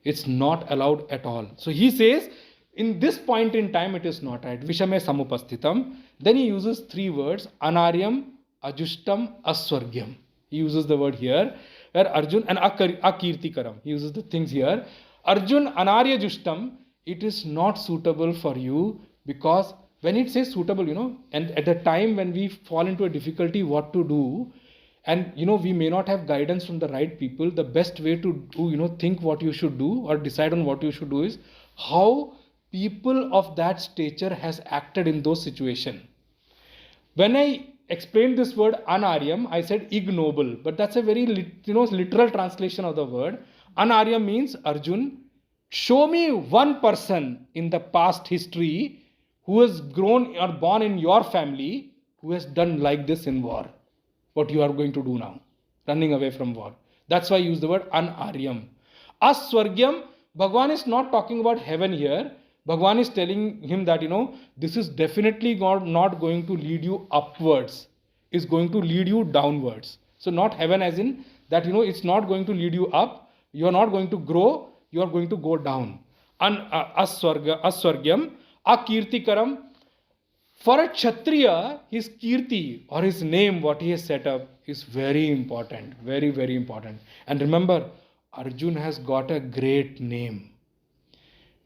It's not allowed at all. So he says, in this point in time, it is not right. Vishame samupasthitam. Then he uses three words, anaryam, ajustam, aswargyam. He uses the word here, where Arjun, and akirtikaram. He uses the things here. Arjun, anarya justam, it is not suitable for you, because when it says suitable, and at the time when we fall into a difficulty what to do, and we may not have guidance from the right people, the best way to do, think what you should do or decide on what you should do is how people of that stature has acted in those situations. When I explained this word anaryam, I said ignoble, but that's a very literal translation of the word. Anaryam means, Arjun, show me one person in the past history who has grown or born in your family who has done like this in war. What you are going to do now, running away from war. That's why I use the word anaryam. Aswargyam, Bhagwan is not talking about heaven here. Bhagwan is telling him that, this is definitely not going to lead you upwards. It's going to lead you downwards. So not heaven as in that, it's not going to lead you up. You are not going to grow. You are going to go down. Aswargyam, akirtikaram. For a Kshatriya, his kirti or his name, what he has set up, is very important. Very, very important. And remember, Arjun has got a great name.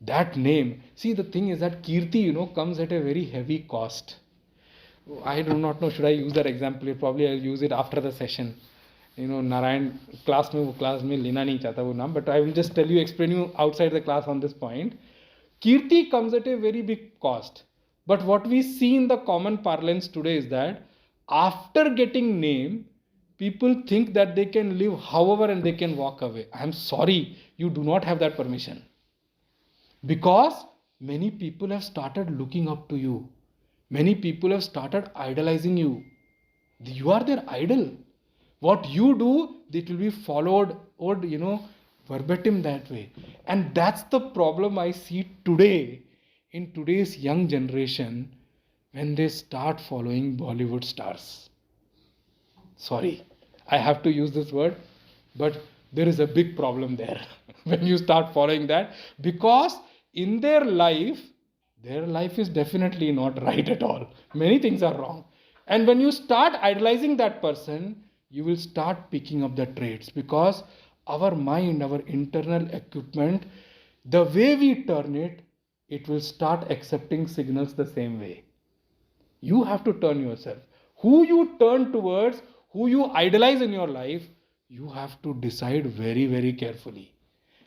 That name, see, the thing is that kirti, comes at a very heavy cost. I do not know, should I use that example? Probably I'll use it after the session. Narayan class mein lena nahi chahta wo naam, but I will just explain you outside the class on this point. Kirti comes at a very big cost. But what we see in the common parlance today is that after getting name, people think that they can live however and they can walk away. I am sorry, you do not have that permission. Because many people have started looking up to you. Many people have started idolizing you. You are their idol. What you do, it will be followed or, verbatim that way. And that's the problem I see today in today's young generation when they start following Bollywood stars. Sorry, I have to use this word, but there is a big problem there when you start following that, because in their life is definitely not right at all. Many things are wrong. And when you start idolizing that person, you will start picking up the traits, because our mind, our internal equipment, the way we turn it, it will start accepting signals the same way. You have to turn yourself. Who you turn towards, who you idolize in your life, you have to decide very, very carefully.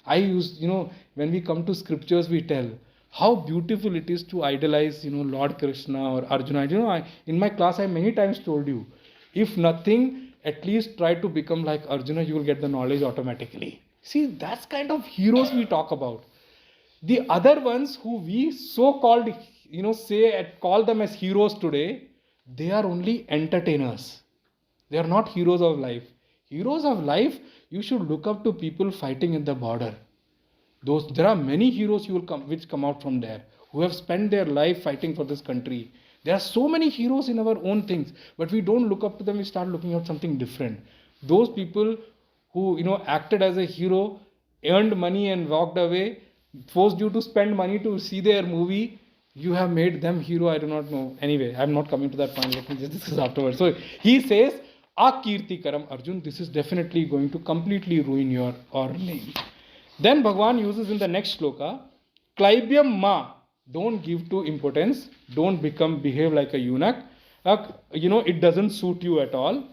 When we come to scriptures, we tell how beautiful it is to idolize, Lord Krishna or Arjuna. In my class, I many times told you, if nothing, at least try to become like Arjuna, you will get the knowledge automatically. See, that's kind of heroes we talk about. The other ones who we so-called, call them as heroes today, they are only entertainers. They are not heroes of life. Heroes of life, you should look up to people fighting in the border. There are many heroes which come out from there, who have spent their life fighting for this country. There are so many heroes in our own things, but we don't look up to them. We start looking at something different. Those people who acted as a hero, earned money and walked away, forced you to spend money to see their movie, you have made them hero. I do not know. Anyway, I'm not coming to that point. Let me just discuss afterwards. So he says, Akirti Karam, Arjun, this is definitely going to completely ruin your name. Then Bhagwan uses in the next shloka, Klaibyam ma, don't give to impotence, don't behave like a eunuch. It doesn't suit you at all.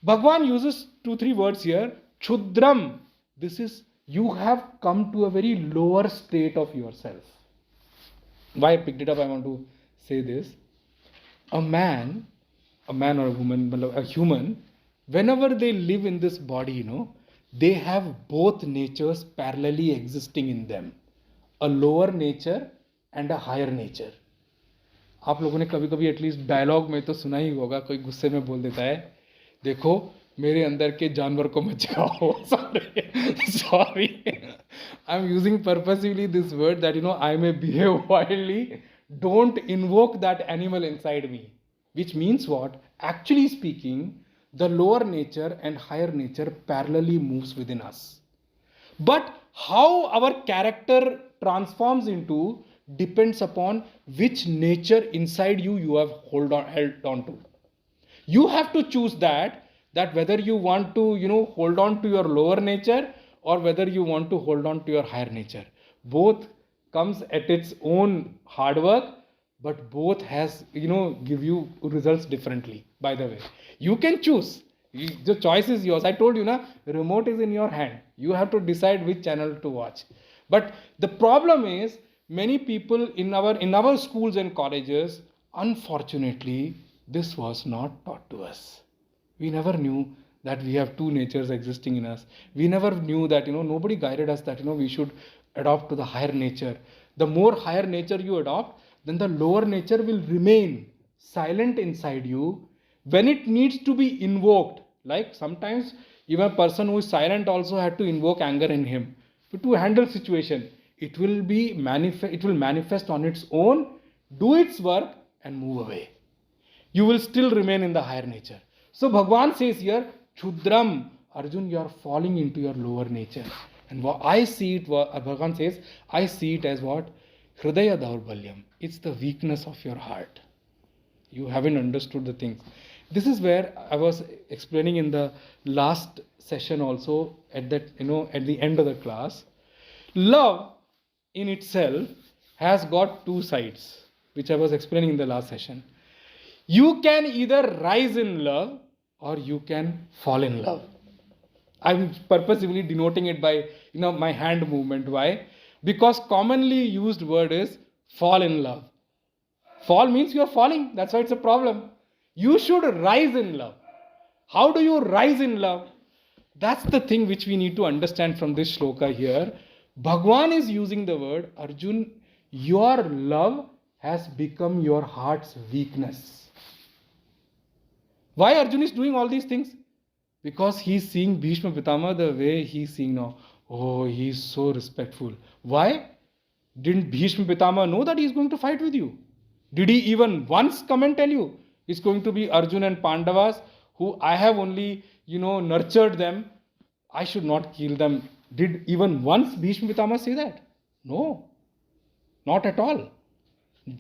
Bhagwan uses 2-3 words here. Chudram, this is, you have come to a very lower state of yourself. Why I picked it up, I want to say this. A man or a woman, a human, whenever they live in this body, they have both natures parallelly existing in them. A lower nature and a higher nature. आप लोगों ने कभी कभी at least dialogue में तो सुना ही होगा, कोई गुस्से में बोल देता है, देखो मेरे अंदर के जानवर को मत जगाओ. Sorry. I'm using purposely this word that I may behave wildly. Don't invoke that animal inside me. Which means what? Actually speaking, the lower nature and higher nature parallelly moves within us. But how our character transforms into depends upon which nature inside you have held on to. You have to choose that whether you want to hold on to your lower nature or whether you want to hold on to your higher nature. Both comes at its own hard work, but both has give you results differently. By the way, you can choose. The choice is yours. I told you, remote is in your hand. You have to decide which channel to watch. But the problem is, many people in our schools and colleges, unfortunately, this was not taught to us. We never knew that we have two natures existing in us. We never knew that, nobody guided us that, we should adopt to the higher nature. The more higher nature you adopt, then the lower nature will remain silent inside you. When it needs to be invoked, like sometimes even a person who is silent also had to invoke anger in him to handle situation. It will manifest on its own, do its work and move away. You will still remain in the higher nature. So Bhagwan says here, Chudram, Arjun, you are falling into your lower nature. And what I see it, Bhagwan says, I see it as what? Hridaya Daurbalyam. It's the weakness of your heart. You haven't understood the things. This is where I was explaining in the last session also, at the end of the class. Love in itself has got two sides, which I was explaining in the last session. You can either rise in love or you can fall in love. I'm purposely denoting it by my hand movement. Why? Because commonly used word is fall in love. Fall means you are falling. That's why it's a problem. You should rise in love. How do you rise in love? That's the thing which we need to understand from this shloka here. Bhagwan is using the word, Arjun, your love has become your heart's weakness. Why Arjun is doing all these things? Because he's seeing Bhishma Pitama the way he's seeing now. Oh, he's so respectful. Why? Didn't Bhishma Pitama know that he's going to fight with you? Did he even once come and tell you? It's going to be Arjun and Pandavas, who I have only, nurtured them. I should not kill them. Did even once Bhishma Pitama say that? No, not at all.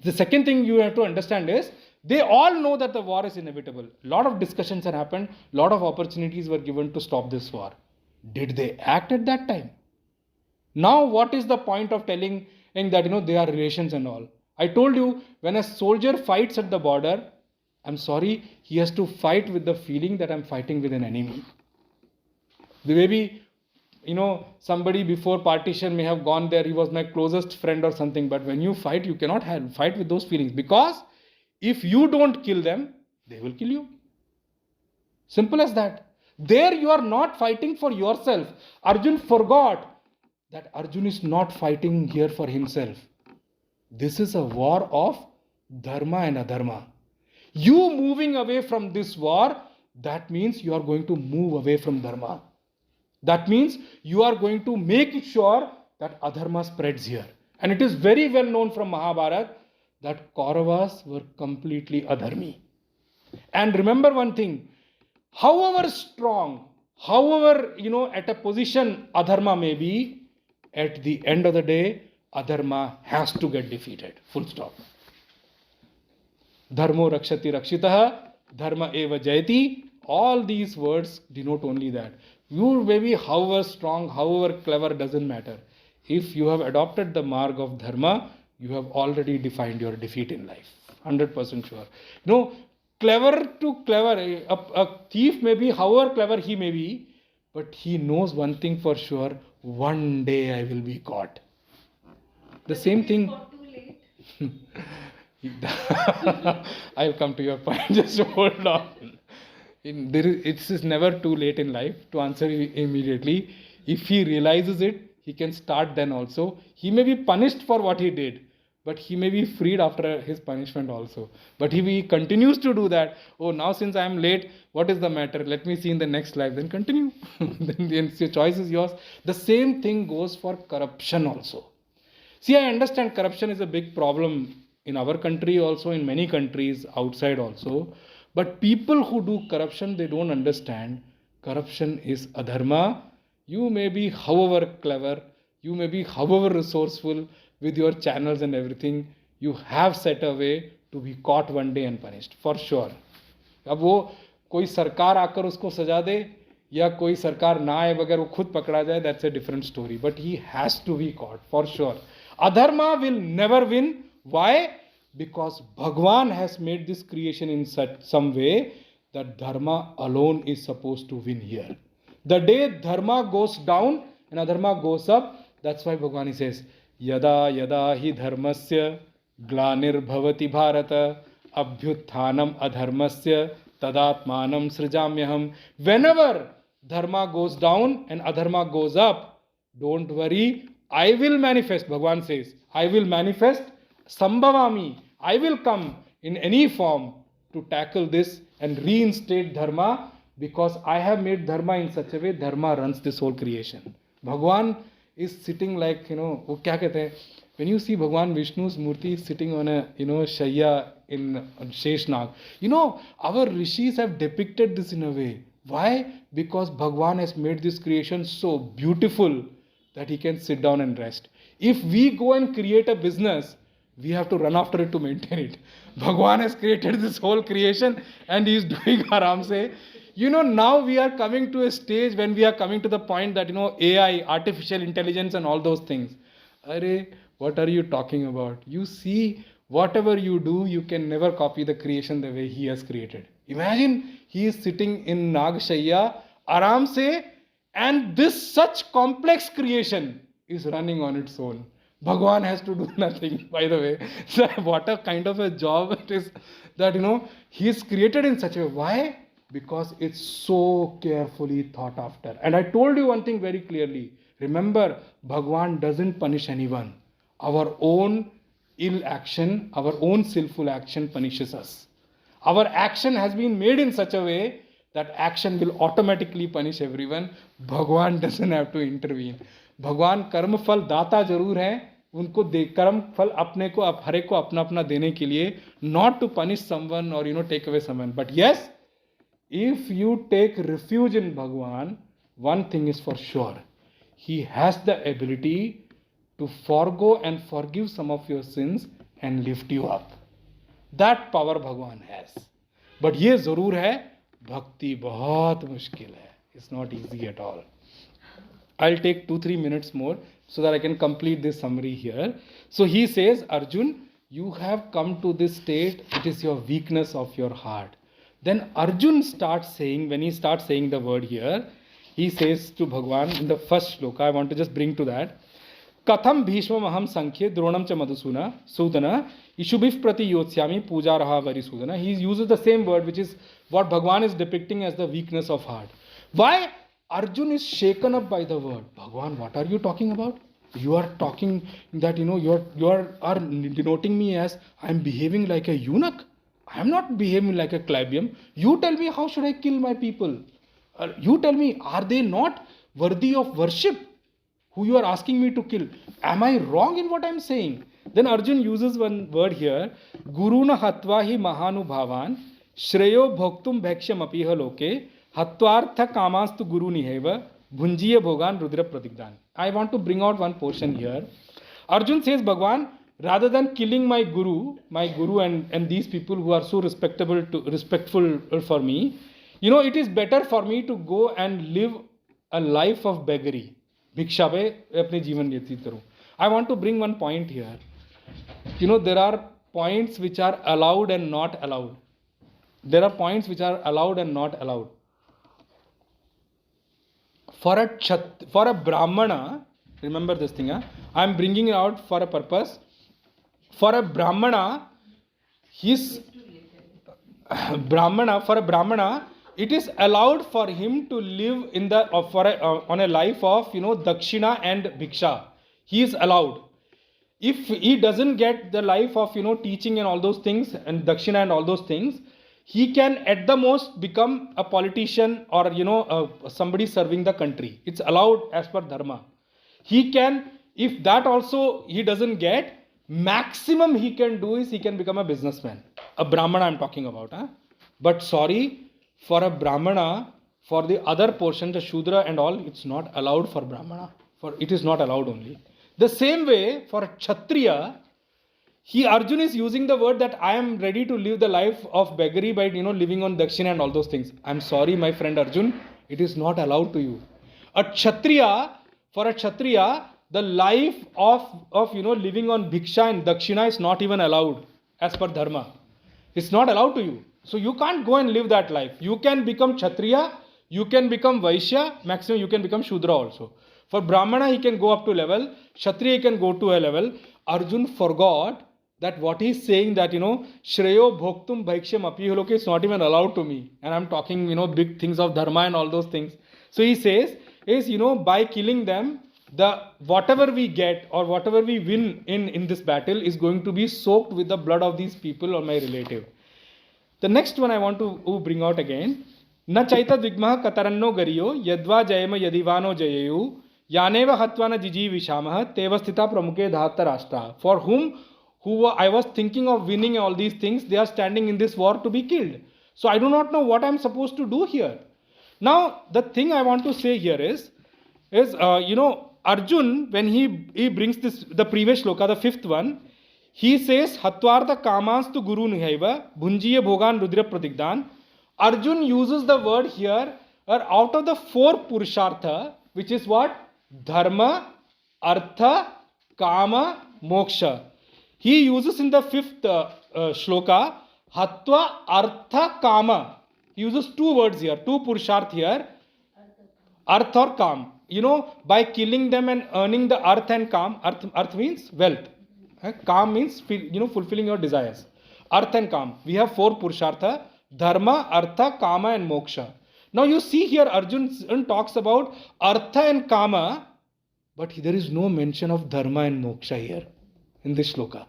The second thing you have to understand is, they all know that the war is inevitable. A lot of discussions had happened, a lot of opportunities were given to stop this war. Did they act at that time? Now what is the point of telling that they are relations and all? I told you, when a soldier fights at the border, I'm sorry, he has to fight with the feeling that I'm fighting with an enemy. Maybe somebody before partition may have gone there, he was my closest friend or something, but when you fight, you cannot fight with those feelings, because if you don't kill them, they will kill you. Simple as that. There you are not fighting for yourself. Arjun forgot that Arjun is not fighting here for himself. This is a war of dharma and adharma. You moving away from this war, that means you are going to move away from dharma. That means you are going to make sure that adharma spreads here. And it is very well known from Mahabharata that Kauravas were completely adharmi. And remember one thing, however strong, however, at a position adharma may be, at the end of the day, adharma has to get defeated. Full stop. Dharmo rakshati rakshitaha, dharma eva jayati. All these words denote only that. You may be however strong, however clever, doesn't matter. If you have adopted the marg of dharma, you have already defined your defeat in life. 100% sure. Clever to clever, a thief may be however clever he may be, but he knows one thing for sure, one day I will be caught. The same thing.
Too late.
I'll come to your point, just hold on. It's never too late in life to answer immediately. If he realizes it, he can start then also. He may be punished for what he did, but he may be freed after his punishment also. But if he continues to do that, now since I am late, what is the matter? Let me see in the next life, then continue. Then your choice is yours. The same thing goes for corruption also. See, I understand corruption is a big problem in our country also, in many countries outside also. But people who do corruption, they don't understand. Corruption is adharma. You may be however clever, you may be however resourceful with your channels and everything, you have set a way to be caught one day and punished, for sure. अब वो कोई सरकार आकर उसको सजा दे या कोई सरकार ना आए बगैर वो खुद पकड़ा जाए, that's a different story. But he has to be caught, for sure. Adharma will never win. Why? Because Bhagwan has made this creation in some way that dharma alone is supposed to win here. The day dharma goes down and adharma goes up, that's why Bhagwan says, Yada yada hi dharmasya glanir bhavati bharata abhyutthanam adharmasya tadatmanam srijamyaham. Whenever dharma goes down and adharma goes up, don't worry, I will manifest. Bhagwan says, I will manifest. Sambhavami, I will come in any form to tackle this and reinstate dharma, because I have made dharma in such a way, dharma runs this whole creation. Bhagwan is sitting like, वो क्या कहते हैं, when you see Bhagwan Vishnu's murti sitting on a, shayya in Sheshnag, our rishis have depicted this in a way. Why? Because Bhagwan has made this creation so beautiful that he can sit down and rest. If we go and create a business, we have to run after it to maintain it. Bhagwan has created this whole creation and he is doing aram se. Now we are coming to a stage when we are coming to the point that, AI, artificial intelligence and all those things. Arey, what are you talking about? You see, whatever you do, you can never copy the creation the way he has created. Imagine he is sitting in Nag Shayya, aram se, and this such complex creation is running on its own. Bhagwan has to do nothing, by the way. So what a kind of a job it is that, he is created in such a way. Why? Because it's so carefully thought after. And I told you one thing very clearly. Remember, Bhagwan doesn't punish anyone. Our own ill action, our own sinful action punishes us. Our action has been made in such a way that action will automatically punish everyone. Bhagwan doesn't have to intervene. भगवान कर्म फल दाता जरूर हैं, उनको कर्म फल अपने को हर एक को अपना अपना देने के लिए, not to punish someone or take away someone. But yes, if you take refuge in Bhagwan, one thing is for sure. He has the ability to forgo and forgive some of your sins and lift you up. That power भगवान has. But ये जरूर है, भक्ति बहुत मुश्किल है. It's not easy at all. I'll take 2-3 minutes more so that I can complete this summary here. So he says, Arjun, you have come to this state, it is your weakness of your heart. Then Arjun starts saying, when he starts saying the word here, he says to Bhagwan in the first shloka, I want to just bring to that, Katham Bhishma Maham Sankhya Dronam Cha Madhusuna Sudana Ishubhif Prati Yotsyami Puja Raha Vari Sudana. He uses the same word, which is what Bhagwan is depicting as the weakness of heart. Why? Arjun is shaken up by the word. Bhagwan, what are you talking about? You are talking that, you are denoting me as I am behaving like a eunuch. I am not behaving like a plebeian. You tell me, how should I kill my people? You tell me, are they not worthy of worship? Who you are asking me to kill? Am I wrong in what I am saying? Then Arjun uses one word here. Guruna hatva hi mahanu bhavan shreyo bhoktum bhaksham apiha loke hatvartha kamastu guru niheva bhunjiya bhogan rudra pratigdan. I want to bring out one portion here. Arjun says, Bhagwan, rather than killing my guru and these people who are so respectful for me, it is better for me to go and live a life of beggary. भिक्षा पे अपने जीवन व्यतीत करूं. I want to bring one point here. There are points which are allowed and not allowed. There are points which are allowed and not allowed. For a Brahmana, remember this thing, I am bringing it out for a purpose. For a Brahmana, it is allowed for him to live on a life of dakshina and bhiksha. He is allowed. If he doesn't get the life of teaching and all those things and dakshina and all those things, he can at the most become a politician or somebody serving the country. It's allowed as per dharma. He can, if that also he doesn't get, maximum he can do is he can become a businessman. A Brahmana I'm talking about. But sorry, for a Brahmana, for the other portion, the Shudra and all, it's not allowed for Brahmana. It is not allowed only. The same way, for a Kshatriya, Arjun is using the word that I am ready to live the life of beggary by, living on Dakshina and all those things. I'm sorry, my friend Arjun, it is not allowed to you. For a Kshatriya, the life of living on Bhiksha and Dakshina is not even allowed as per Dharma. It's not allowed to you. So you can't go and live that life. You can become Kshatriya, you can become Vaishya, maximum you can become Shudra also. For Brahmana, he can go up to level, Kshatriya, he can go to a level. Arjun forgot that what he's saying that, Shreyo Bhoktum Bhaiksham Apiholoke is not even allowed to me. And I'm talking, big things of Dharma and all those things. So he says, by killing them, whatever we get or whatever we win in this battle is going to be soaked with the blood of these people or my relative. The next one I want to bring out again. Na chaita digmaha kataranno gariyo yadva jayama yadivano jayayu yaneva hatvana jiji vishamaha tevasthita pramuke dhatta rashtra. For who I was thinking of winning all these things, they are standing in this war to be killed. So I do not know what I am supposed to do here. Now, the thing I want to say here is Arjun, when he brings the previous shloka, the fifth one, he says, Hatvartha kamastu guru nihaiva, bhunjiya bhogan rudra pratigdan. Arjun uses the word here, out of the 4 purushartha, which is what? Dharma, artha, kama, moksha. He uses in the 5th shloka, hatva, artha, kama. He uses 2 words here, 2 purusharth here, artha or kam. By killing them and earning the artha and kam, artha means wealth. Kam means, fulfilling your desires. Artha and Kam. We have 4 Purushartha, Dharma, Artha, Kama and Moksha. Now you see here Arjun talks about Artha and Kama, but there is no mention of Dharma and Moksha here in this shloka.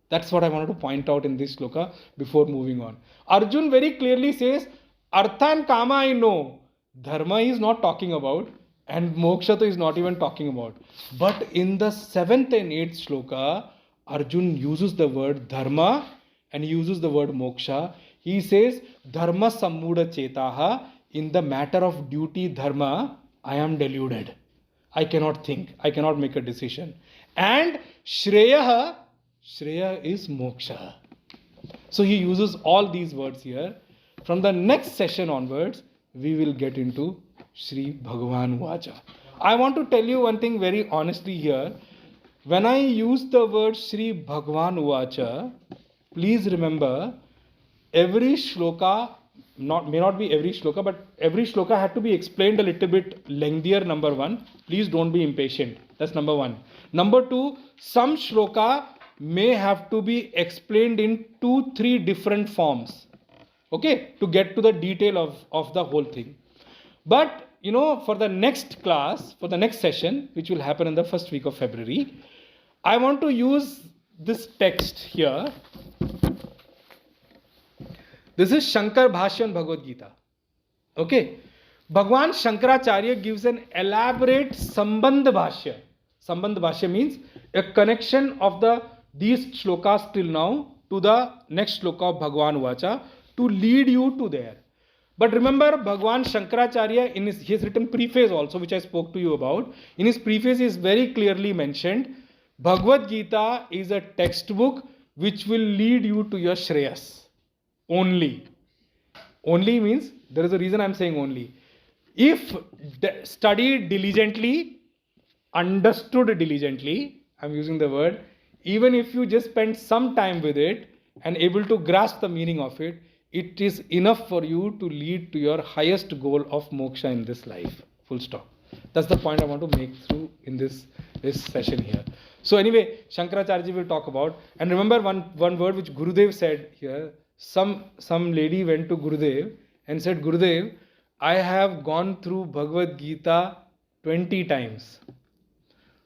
That's what I wanted to point out in this shloka before moving on. Arjun very clearly says, Artha and Kama I know. Dharma he is not talking about and Moksha is not even talking about. But in the 7th and 8th shloka, Arjun uses the word dharma and he uses the word moksha. He says dharma sammuda chetaha, in the matter of duty dharma, I am deluded. I cannot think. I cannot make a decision. And Shreya is moksha. So he uses all these words here. From the next session onwards, we will get into Shri Bhagavan Vacha. I want to tell you one thing very honestly here. When I use the word Shri Bhagavan Vacha, please remember every shloka, may not be every shloka, but every shloka had to be explained a little bit lengthier, number one. Please don't be impatient. That's number one. Number two, some shloka may have to be explained in 2-3 different forms. Okay, to get to the detail of the whole thing. But, for the next class, for the next session, which will happen in the first week of February, I want to use this text here. This is Shankar Bhashya on Bhagavad Gita. Okay. Bhagwan Shankaracharya gives an elaborate Sambandha Bhashya. Sambandha Bhashya means a connection of these shlokas till now to the next shloka of Bhagwan Vacha to lead you to there. But remember, Bhagwan Shankaracharya, he has written preface also, which I spoke to you about. In his preface is very clearly mentioned, Bhagavad Gita is a textbook which will lead you to your Shreyas. Only. Only means, there is a reason I am saying only. If studied diligently, understood diligently, I am using the word, even if you just spend some time with it and able to grasp the meaning of it, it is enough for you to lead to your highest goal of moksha in this life. Full stop. That's the point I want to make through in this session here. So anyway, Shankaracharya will talk about, and remember one word which Gurudev said here. Some lady went to Gurudev and said, Gurudev, I have gone through Bhagavad Gita 20 times.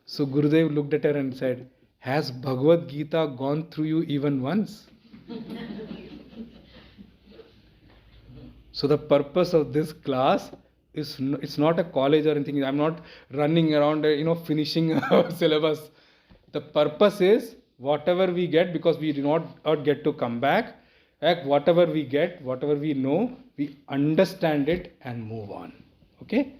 So Gurudev looked at her and said, has Bhagavad Gita gone through you even once? So the purpose of this class is, it's not a college or anything. I'm not running around, finishing a syllabus. The purpose is whatever we get, because we do not get to come back. Whatever we get, whatever we know, we understand it and move on. Okay?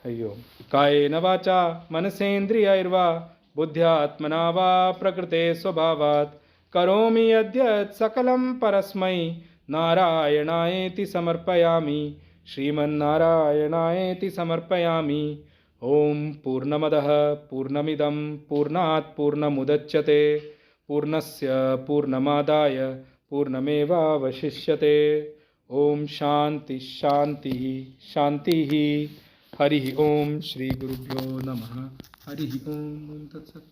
Ayyo. Kayena vacha manasendriyairva buddhyatmana va prakrite svabhavat karomi yadyat sakalam parasmai narayanaeti samarpayami Shriman Narayanayeti samarpayami Om Purnamadah Purnamidam Purnat Purnamudachyate Purnasya Purnamadaya Purnameva Vashishyate Om Shanti Shanti Shanti Hari Om Shri Gurubhyo Namaha Hari Om Tat Sat